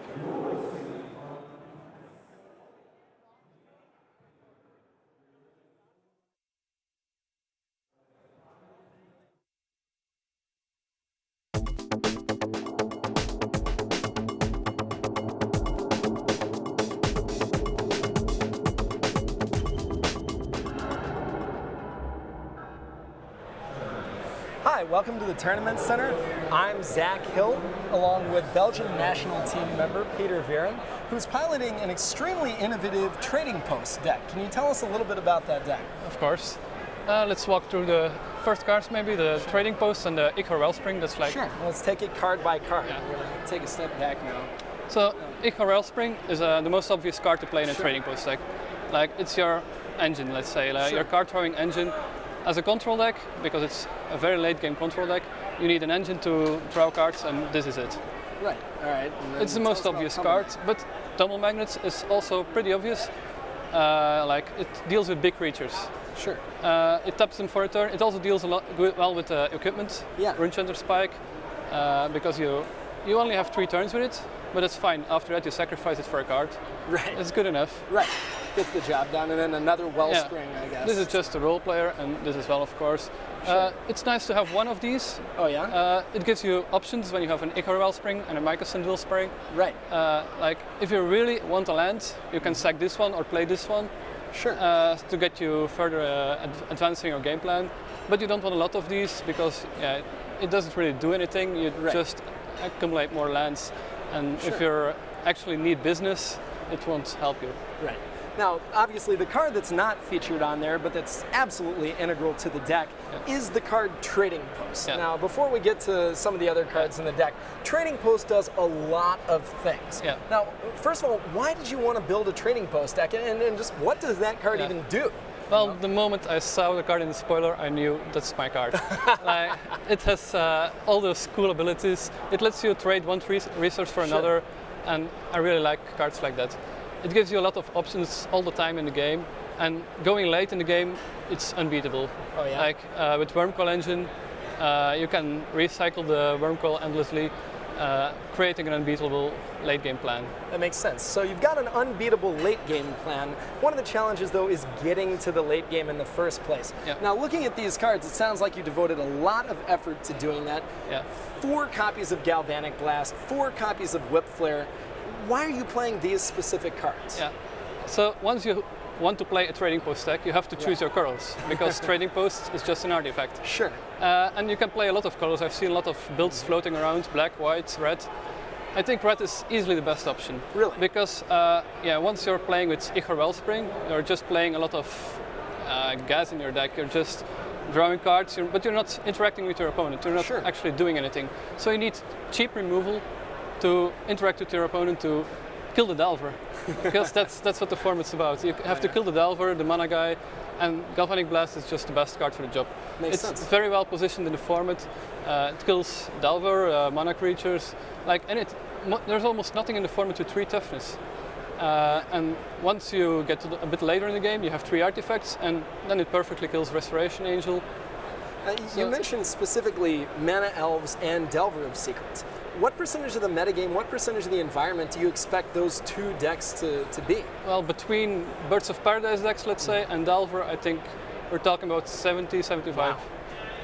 Hi, welcome to the Tournament Center. I'm Zach Hill, along with Belgian national team member Peter Viren, who's piloting an extremely innovative trading post deck. Can you tell us a little bit about that deck? Of course. Let's walk through the first cards, maybe the trading post and the Ichor Wellspring. That's like Sure. Let's take it card by card. Yeah. We're gonna take a step back now. so. Ichor Wellspring is the most obvious card to play in a trading post deck. Like it's your engine, let's say, like your card throwing engine. As a control deck, because it's a very late game control deck, you need an engine to draw cards, and this is it. Right. All right. It's the most obvious card, but Double Magnets is also pretty obvious. Like it deals with big creatures. Sure. It taps them for a turn. It also deals a lot well with equipment. Yeah. Runechunter Spike, because you only have 3 turns with it, but it's fine. After that, you sacrifice it for a card. Right. It's good enough. Right. Gets the job done, and then another Wellspring, I guess. This is just a role player, and this as well, of course. It's nice to have one of these. Oh yeah. It gives you options when you have an Ichor Wellspring and a Mycosynth Wellspring. Right. Like if you really want a land, you can sack this one or play this one. Sure. To get you further advancing your game plan. But you don't want a lot of these because it doesn't really do anything. You just accumulate more lands, and if you actually need business, it won't help you. Right. Now, obviously, the card that's not featured on there, but that's absolutely integral to the deck, is the card Trading Post. Yeah. Now, before we get to some of the other cards in the deck, Trading Post does a lot of things. Yeah. Now, first of all, why did you want to build a Trading Post deck, and just what does that card even do? Well, the moment I saw the card in the spoiler, I knew that's my card. Like, it has all those cool abilities. It lets you trade one resource for another, and I really like cards like that. It gives you a lot of options all the time in the game, and going late in the game, it's unbeatable. Oh yeah. Like with Wormcoil Engine, you can recycle the Wormcoil endlessly, creating an unbeatable late game plan. That makes sense. So you've got an unbeatable late game plan. One of the challenges, though, is getting to the late game in the first place. Yeah. Now, looking at these cards, it sounds like you devoted a lot of effort to doing that. Yeah. 4 copies of Galvanic Blast, 4 copies of Whip Flare. Why are you playing these specific cards? Yeah. So once you want to play a Trading Post deck, you have to choose your colors, because Trading Post is just an artifact. Sure. And you can play a lot of colors. I've seen a lot of builds floating around, black, white, red. I think red is easily the best option. Really? Because once you're playing with Ichor Wellspring, you're just playing a lot of gas in your deck. You're just drawing cards, but you're not interacting with your opponent. You're not actually doing anything. So you need cheap removal to interact with your opponent to kill the Delver, because that's what the format's about. You have to kill the Delver, the mana guy, and Galvanic Blast is just the best card for the job. Makes it's sense. very well positioned in the format. It kills Delver, mana creatures, there's almost nothing in the format with 3 toughness. And once you get to a bit later in the game, you have 3 artifacts, and then it perfectly kills Restoration Angel. You mentioned specifically Mana Elves and Delver of Secrets. What percentage of the metagame, what percentage of the environment do you expect those 2 decks to be? Well, between Birds of Paradise decks, let's say, and Delver, I think we're talking about 70, 75. Wow.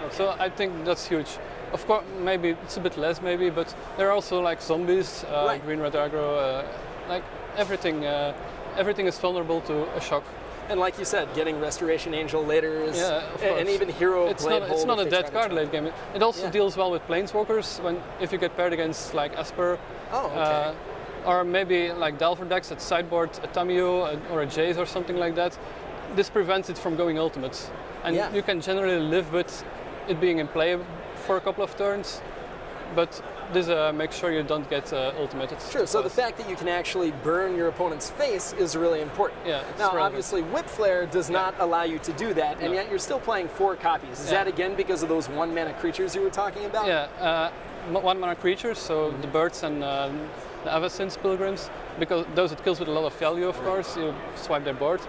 Okay. So I think that's huge. Of course, maybe it's a bit less, maybe, but there are also like zombies, green, red aggro, like everything. Everything is vulnerable to a shock. And like you said, getting Restoration Angel later is, of course. and even Hero It's Blade not, Hold it's not if a they dead try to card late game. It also deals well with Planeswalkers if you get paired against like Esper. Oh, okay. Or maybe like Delver decks that sideboard a Tamiyo or a Jace or something like that. This prevents it from going ultimate. And you can generally live with it being in play for a couple of turns, but this makes sure you don't get ultimated. Sure, so the fact that you can actually burn your opponent's face is really important. Yeah, now, relevant. obviously, Whip Flare does not allow you to do that, and yet you're still playing 4 copies. Is that again because of those 1-mana creatures you were talking about? Yeah, 1-mana creatures, so the birds and the Avacyn's Pilgrims, because those it kills with a lot of value, of course. You swipe their board.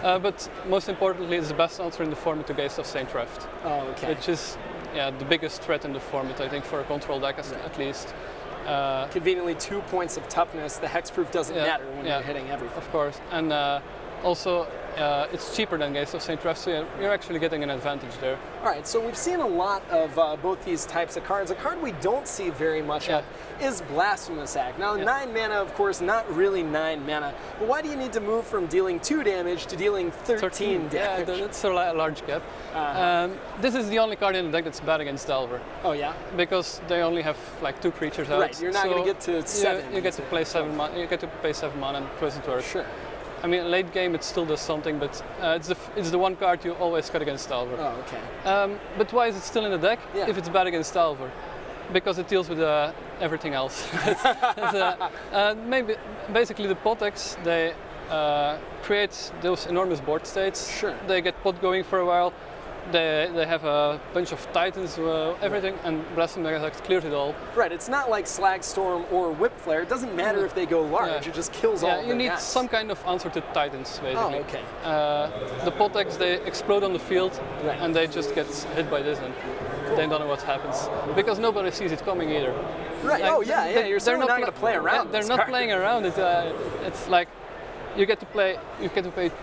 But most importantly, it's the best answer in the format to Gaze of Saint Reft. Oh, okay. Which is the biggest threat in the format, I think, for a control deck at least. Conveniently 2 points of toughness. The hexproof doesn't matter when you're hitting everything. Of course. And also, it's cheaper than Gaze of Saint Reft, so you're actually getting an advantage there. All right, so we've seen a lot of both these types of cards. A card we don't see very much of is Blasphemous Act. Now, 9 mana, of course, not really 9 mana, but why do you need to move from dealing 2 damage to dealing 13 damage? Yeah, that's a large gap. This is the only card in the deck that's bad against Delver. Oh, yeah? Because they only have like 2 creatures out. Right, you're not going to get to 7. You get to play 7 mana. You get to pay 7 mana and close it to Earth. Sure. I mean, late game it still does something, but it's the one card you always cut against Talver. Oh, okay. But why is it still in the deck Yeah. if it's bad against Talver? Because it deals with everything else. Maybe basically the Potex, they create those enormous board states. Sure. They get pot going for a while. They have a bunch of Titans, everything, and Blasphemous clears it all. Right, it's not like Slag Storm or Whip Flare. It doesn't matter if they go large, Yeah. it just kills all Yeah, of you their need guys. some kind of answer to Titans, basically. Oh, okay. The Potex, they explode on the field, Right. and they just get hit by this, and they don't know what happens. Because nobody sees it coming either. Right, Like, oh yeah, they're you're certainly not pla- going to play around. Yeah, they're this not card. playing around. It's like you get to pay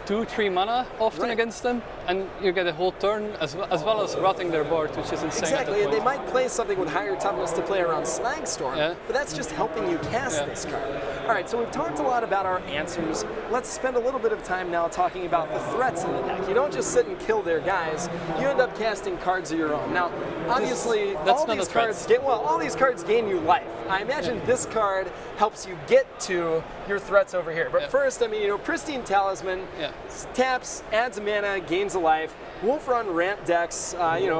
2-3 mana often Right. against them, and you get a whole turn as well as rotting their board, which is insane. Exactly, at and that they point. might play something with higher toughness to play around Slag Storm, Yeah. but that's just helping you cast Yeah. this card. All right, so we've talked a lot about our answers. Let's spend a little bit of time now talking about the threats in the deck. You don't just sit and kill their guys, you end up casting cards of your own. Now, obviously, that's all not a these threat. cards all these cards gain you life. I imagine this card helps you get to your threats over here. But Yeah. first, I mean, Pristine Talisman, Yeah. taps, adds a mana, gains a life. Wolf Run ramp decks,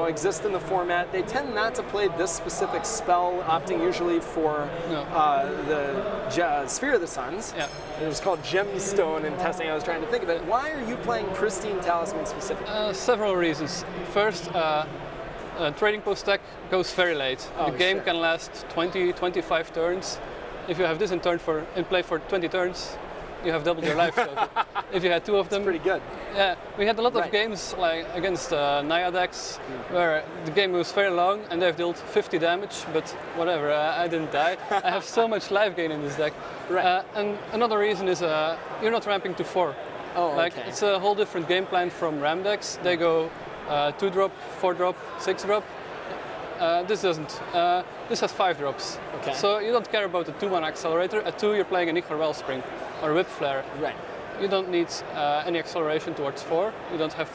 exist in the format. They tend not to play this specific spell, opting usually for No. the Sphere of the Suns. Yeah. It was called Gemstone in testing. I was trying to think of it. Why are you playing Pristine Talisman specifically? Several reasons. First, trading post deck goes very late. Oh, the game sure. can last 20-25 turns. If you have this in play for 20 turns, you have doubled your life total. If you had two of them, Pretty good. yeah, we had a lot Right. of games like against Naya decks where the game was very long and they've dealt 50 damage, but whatever, I didn't die. I have so much life gain in this deck. Right. And another reason is you're not ramping to 4. Oh, Like okay. it's a whole different game plan from Ram decks. They go 2-drop, 4-drop, 6-drop. This doesn't. This has 5 drops. Okay. So you don't care about the 2-1 accelerator. At 2 you're playing an Ichor Wellspring or Whip Flare. Right. You don't need any acceleration towards 4. You don't have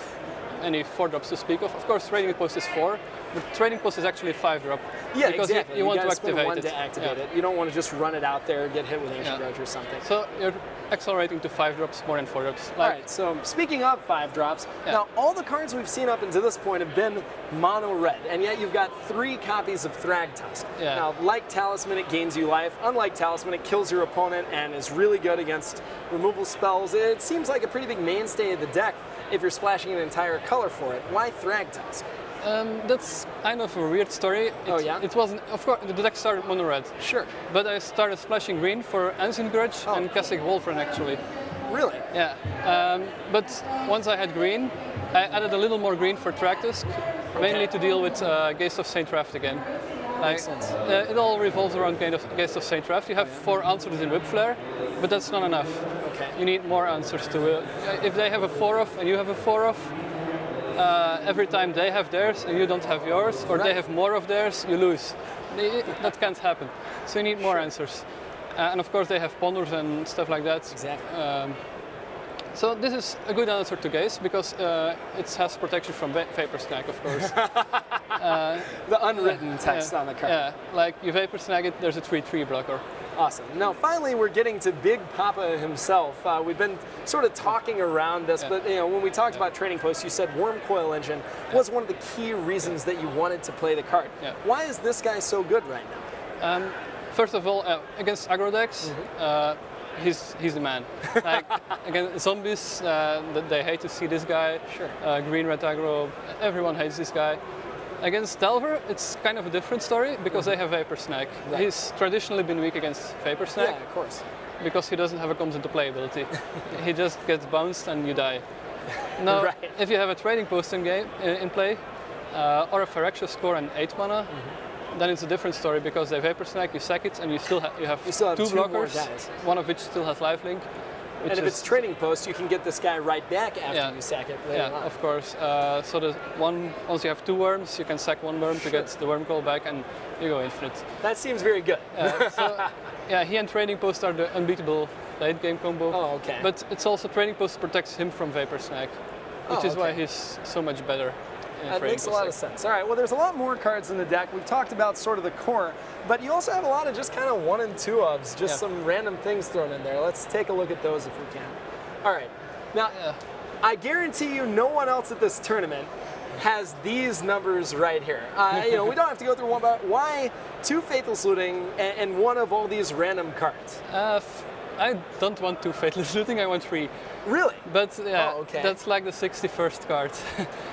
any 4 drops to speak of. Of course, Trading Post is 4, but Trading Post is actually 5 drop. Yeah, because exactly. you want gotta to spend activate one it. to activate Yeah. it. You don't want to just run it out there and get hit with Ancient Yeah. Grudge or something. So you're accelerating to 5 drops more than 4 drops. All right, so speaking of 5 drops, Yeah. now all the cards we've seen up until this point have been mono red, and yet you've got 3 copies of Thragtusk. Yeah. Now, like Talisman, it gains you life. Unlike Talisman, it kills your opponent and is really good against removal spells. It seems like a pretty big mainstay of the deck if you're splashing an entire color for it. Why Thragtusk? That's kind of a weird story. Oh, yeah? It wasn't, of course, the deck started mono red. Sure. But I started splashing green for Ancient Grudge Oh, and cool. Cassic Wolfrun actually. Really? Yeah. But once I had green, I added a little more green for Thragtusk, mainly to deal with Gaze of Saint Raft again. Like, sense. it all revolves around Gaze of Saint Raft. You have 4 answers in Whip Flare, but that's not enough. Okay. You need more answers to if they have a 4-off and you have a 4-off, every time they have theirs and you don't have yours, or they Right. have more of theirs, you lose. That can't happen. So you need more answers. And of course they have ponders and stuff like that. Exactly. So this is a good answer to Gaze because it has protection from Vapor Snag, of course. The unwritten text on the card. Yeah, like you Vapor Snag it, there's a 3/3 blocker. Awesome. Now, finally, we're getting to Big Papa himself. We've been sort of talking around this, but when we talked about Trading Post, you said Worm Coil Engine was one of the key reasons that you wanted to play the card. Yeah. Why is this guy so good right now? First of all, against aggro decks, he's the man. Like against zombies, they hate to see this guy. Sure. Green red aggro, everyone hates this guy. Against Delver, it's kind of a different story because they have Vapor Snag. Right. He's traditionally been weak against Vapor Snag Yeah, of course. because he doesn't have a comes into play ability. He just gets bounced and you die. Now, Right. if you have a Trading Post in play, or a Phyrexia score and 8 mana, then it's a different story because they Vapor Snag, you sack it, and you still have You still have 2 2 more blockers, guys. one of which still has lifelink. which And if is- it's Trading Post, you can get this guy right back after Yeah. you sack it later Yeah, on. of course. So once you have 2 worms, you can sack 1 worm to get the worm call back, and you go infinite. That seems very good. Yeah, he and Trading Post are the unbeatable late game combo. Oh, okay. But it's also Trading Post protects him from Vapor Snag, which Oh, is why okay. he's so much better. In That Trading makes a Post lot of deck. sense. All right, well, there's a lot more cards in the deck. We've talked about sort of the core, but you also have a lot of just kind of 1 and 2 ofs, just Yeah. some random things thrown in there. Let's take a look at those if we can. All right. Now, I guarantee you no one else at this tournament has these numbers right here. We don't have to go through one by one. Why 2 Faithless Looting and one of all these random cards? I don't want 2 Faithless Looting, I want 3. Really? But yeah, okay. That's like the 61st card.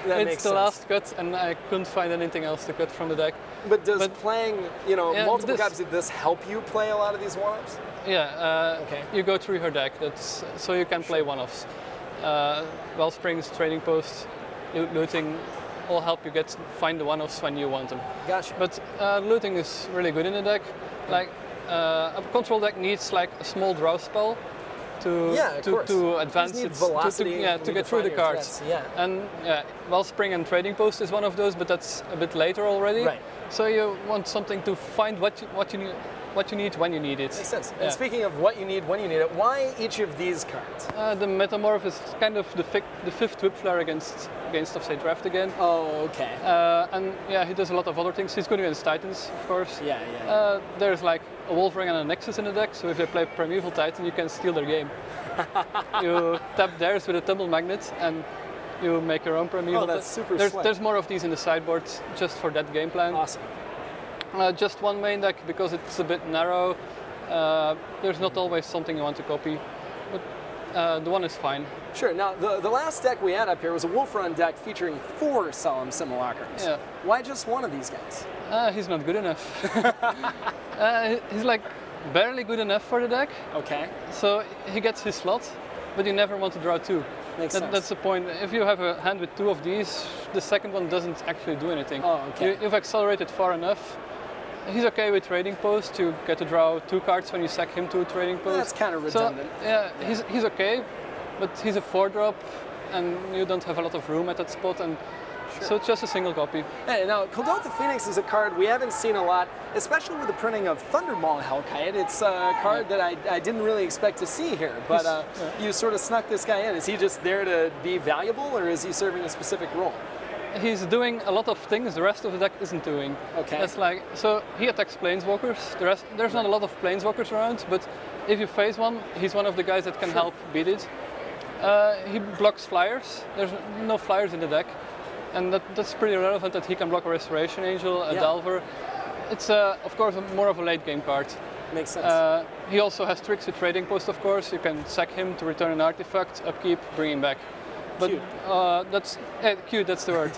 That it's makes the sense. last cut, and I couldn't find anything else to cut from the deck. But does playing, multiple this- copies of this help you play a lot of these one-ups? Yeah, Okay. you go through her deck, that's so you can play one-offs. Wellsprings, Trading Post, looting, all help you find the one-offs when you want them. Gotcha. But looting is really good in the deck. Like a control deck needs like a small draw spell to of course. to advance You it just need velocity to get through the define your cards. threats, yeah. And Wellspring and Trading Post is one of those, but that's a bit later already. Right. So you want something to find what you need when you need it. Makes sense. Yeah. And speaking of what you need when you need it, why each of these cards? The Metamorph is kind of the 5th Whip Flare against of say Draft again. Oh, okay. And yeah, he does a lot of other things. He's good against Titans, of course. Yeah. There's like a Wolverine and a Nexus in the deck, so if they play Primeval Titan, you can steal their game. You tap theirs with a Tumble Magnet, and you make your own Primeval. Oh, that's super slick. There's more of these in the sideboard just for that game plan. Awesome. Just one main deck because it's a bit narrow. There's not always something you want to copy, but the one is fine. Sure. Now, the last deck we had up here was a Wolf Run deck featuring 4 Solemn Simulacrums. Yeah. Why just one of these guys? He's not good enough. He's like barely good enough for the deck. Okay. So he gets his slot, but you never want to draw 2. Makes sense. That's the point. If you have a hand with 2 of these, the second one doesn't actually do anything. Oh, okay. You've accelerated far enough. He's okay with Trading Post. You get to draw 2 cards when you sack him to a Trading Post. That's kind of redundant. So, yeah, he's okay, but he's a 4-drop, and you don't have a lot of room at that spot, and so it's just a single copy. Hey, now, Coldotha Phoenix is a card we haven't seen a lot, especially with the printing of Thundermaw Hellkite. It's a card that I didn't really expect to see here, but you sort of snuck this guy in. Is he just there to be valuable, or is he serving a specific role? He's doing a lot of things the rest of the deck isn't doing. Okay. That's like, so he attacks Planeswalkers. There's not a lot of Planeswalkers around, but if you face one, he's one of the guys that can help beat it. He blocks flyers. There's no flyers in the deck, and that's pretty relevant that he can block a Restoration Angel, a Delver. It's of course more of a late game card. Makes sense. He also has tricks with Trading Post, of course. You can sack him to return an artifact, upkeep, bring him back. But Cute. that's cute. That's the word.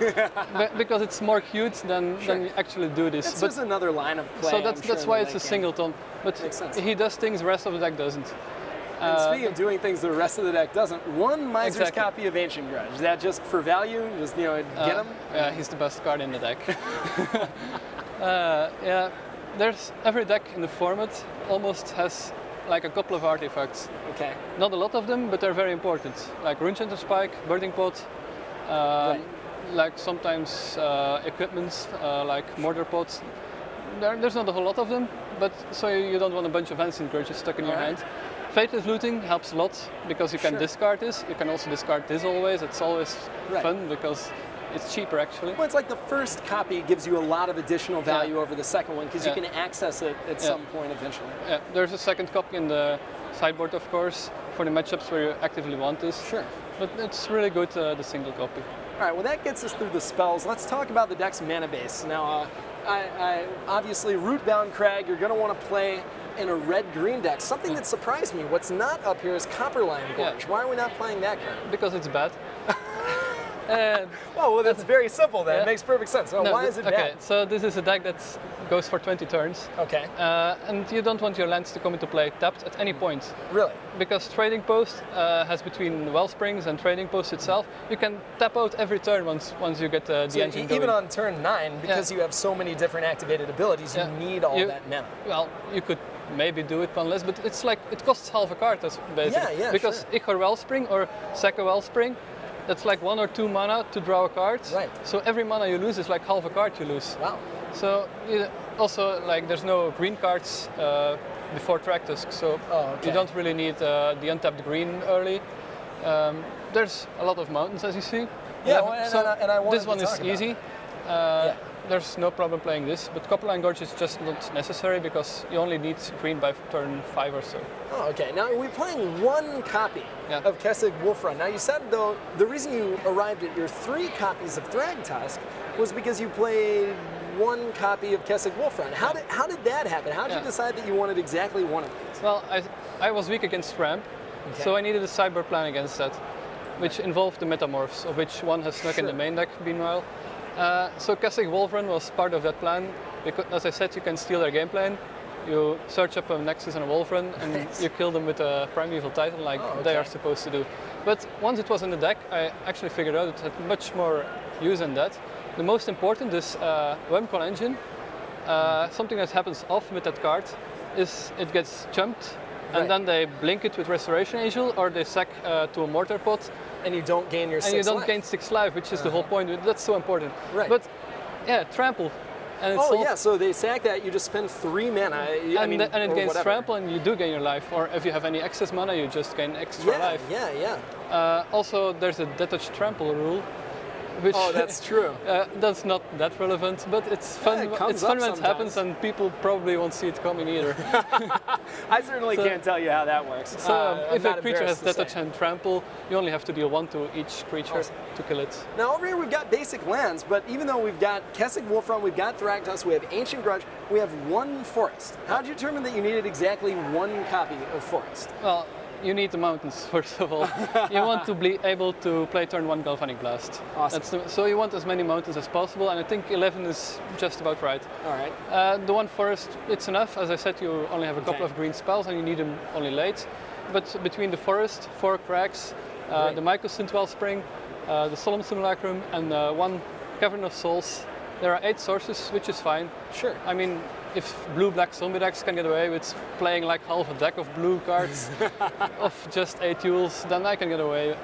Because it's more cute than you actually do this. It's just another line of play. So I'm that's sure, why in it's the a late game. singleton. But Makes sense. he does things the rest of the deck doesn't. And speaking of doing things the rest of the deck doesn't, one Miser's Exactly. copy of Ancient Grudge. Is that just for value? Just get him? Yeah, he's the best card in the deck. Yeah, there's every deck in the format almost has like a couple of artifacts. Okay. Not a lot of them, but they're very important. Like Runechanter Spike, Birding Pot, like sometimes equipments like Mortar Pots. There's not a whole lot of them, but so you don't want a bunch of Ancient Grudges stuck in your hand. Faithless Looting helps a lot because you can discard this. You can also discard this always. It's always fun because it's cheaper actually. Well, it's like the first copy gives you a lot of additional value over the second one because you can access it at some point eventually. Yeah, there's a second copy in the sideboard, of course, for the matchups where you actively want this. Sure. But it's really good, the single copy. All right, well that gets us through the spells. Let's talk about the deck's mana base. Now, I obviously Rootbound Crag, you're going to want to play in a red-green deck. Something that surprised me, what's not up here is Copperline Gorge. Why are we not playing that card? Because it's bad. Well, that's very simple then. It makes perfect sense. So why is it bad? Okay, so this is a deck that goes for 20 turns. Okay. And you don't want your lands to come into play tapped at any point. Really? Because Trading Post has between Wellsprings and Trading Post itself, you can tap out every turn once you get the engine going. Even on turn 9, because you have so many different activated abilities, you need all that mana. Well, you could maybe do it one less, but it's like it costs half a card, that's basically. Yeah, because Ichor Wellspring or Sacco Wellspring, that's like 1 or 2 mana to draw a card. Right. So every mana you lose is like half a card you lose. Wow. So also like there's no green cards before Tractus, so you don't really need the untapped green early. There's a lot of mountains as you see. Yeah, and I wanted this one to is talk about easy. there's no problem playing this, but Copper Line Gorge is just not necessary because you only need green by turn 5 or so. Oh, okay. Now we're playing one copy Yeah. of Kessig Wolfrun. Now you said though the reason you arrived at your 3 copies of Thragtusk was because you played one copy of Kessig Wolfrun. How did that happen? How did you decide that you wanted exactly one of these? Well, I was weak against ramp, so I needed a cyber plan against that, which involved the metamorphs, of which one has snuck in the main deck meanwhile. So Kessig Wolfrun was part of that plan, because as I said, you can steal their game plan. You search up a Nexus and a Wolfrun, and you kill them with a Primeval Titan like they are supposed to do. But once it was in the deck, I actually figured out it had much more use than that. The most important is Wemcon Engine. Something that happens often with that card is it gets jumped, and then they blink it with Restoration Angel, or they sack to a Mortar Pot. And you don't gain your 6 And you don't life. gain 6 life, which is the whole point. That's so important. Right. But yeah, trample. And it's all- so they sack that, you just spend 3 mana. and it or gains whatever. trample, and you do gain your life. Or if you have any excess mana, you just gain extra life. Also, there's a detached trample rule. Which, Oh, that's true. that's not that relevant, but it's fun. it comes It's fun up when it happens, sometimes. and people probably won't see it coming either. I certainly can't tell you how that works. So I'm if a not creature has embarrassed to say. detach and trample, you only have to deal 1 to each creature to kill it. Now over here we've got basic lands, but even though we've got Kessig Wolfrun, we've got Thragtusk, we have Ancient Grudge, we have 1 forest. How did you determine that you needed exactly 1 copy of forest? Well, you need the mountains, first of all. You want to be able to play turn 1 Galvanic Blast. Awesome. So you want as many mountains as possible, and I think 11 is just about right. All right. The 1 forest, it's enough. As I said, you only have a couple of green spells, and you need them only late. But between the forest, 4 cracks, the Mycosynth Wellspring, the Solemn Simulacrum, and 1 Cavern of Souls, there are 8 sources, which is fine. Sure. I mean, if blue-black zombie decks can get away with playing like half a deck of blue cards of just 8 Yules, then I can get away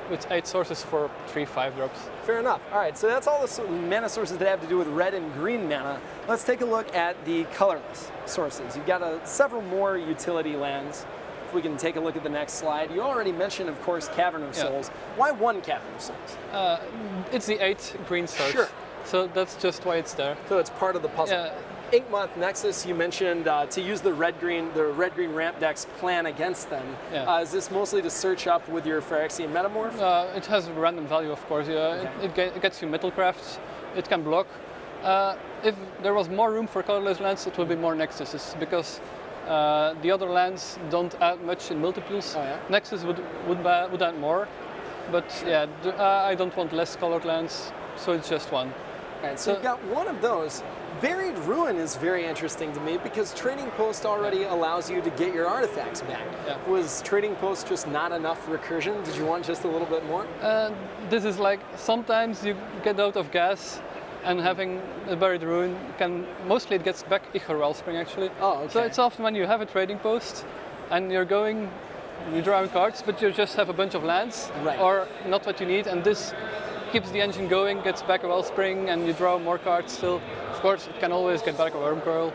with 8 sources for 3/5 drops. Fair enough. All right, so that's all the mana sources that have to do with red and green mana. Let's take a look at the colorless sources. You've got several more utility lands. If we can take a look at the next slide. You already mentioned, of course, Cavern of Souls. Why 1 Cavern of Souls? It's the 8 green source. Sure. So that's just why it's there. So it's part of the puzzle. Yeah. Inkmoth Nexus, you mentioned to use the red-green ramp decks plan against them. Yeah. Is this mostly to search up with your Phyrexian Metamorph? It has a random value, of course. Yeah. It gets you Metalcraft. It can block. If there was more room for colorless lands, it would be more Nexuses, because the other lands don't add much in multiples. Nexus would add more, but yeah, I don't want less colored lands, so it's just 1. All right, so we've got 1 of those. Buried Ruin is very interesting to me because Trading Post already allows you to get your artifacts back. Yeah. Was Trading Post just not enough recursion? Did you want just a little bit more? This is like, sometimes you get out of gas, and having a Buried Ruin mostly it gets back Ichor Wellspring actually. Oh, okay. So it's often when you have a Trading Post and you're drawing cards, but you just have a bunch of lands, or not what you need, and this keeps the engine going, gets back a Wellspring, and you draw more cards still. Of course, it can always get back a Wormcoil.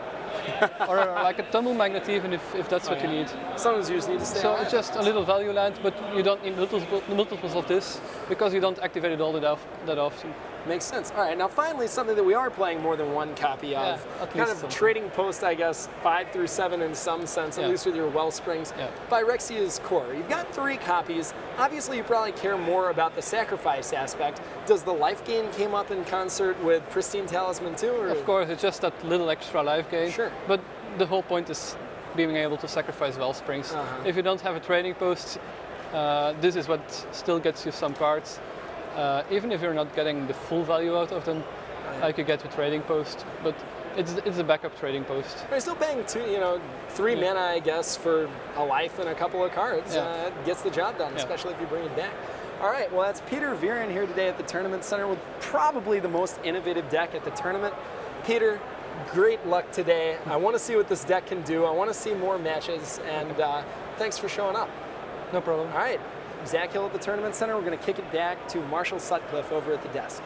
Or like a Tumble Magnet even, if that's what you need. Sometimes you just need to stay So alive. it's just a little value land, but you don't need multiples of this, because you don't activate it all that often. Makes sense. All right, now finally something that we are playing more than 1 copy of. at Kind least of something. Trading Post, I guess, 5 through 7 in some sense, at least with your Wellsprings. Phyrexia's Core. You've got 3 copies. Obviously, you probably care more about the sacrifice aspect. Does the life gain came up in concert with Pristine Talisman too? Or? Of course, it's just that little extra life gain. Sure. But the whole point is being able to sacrifice Wellsprings. If you don't have a Trading Post, this is what still gets you some cards. Even if you're not getting the full value out of them, like you get with Trading Post, but it's a backup Trading Post. You're still paying 3 mana, I guess, for a life and a couple of cards. It gets the job done, especially if you bring it back. All right, well, that's Peter Viren here today at the Tournament Center with probably the most innovative deck at the tournament. Peter, great luck today. I want to see what this deck can do. I want to see more matches, and thanks for showing up. No problem. All right, Zach Hill at the Tournament Center. We're going to kick it back to Marshall Sutcliffe over at the desk.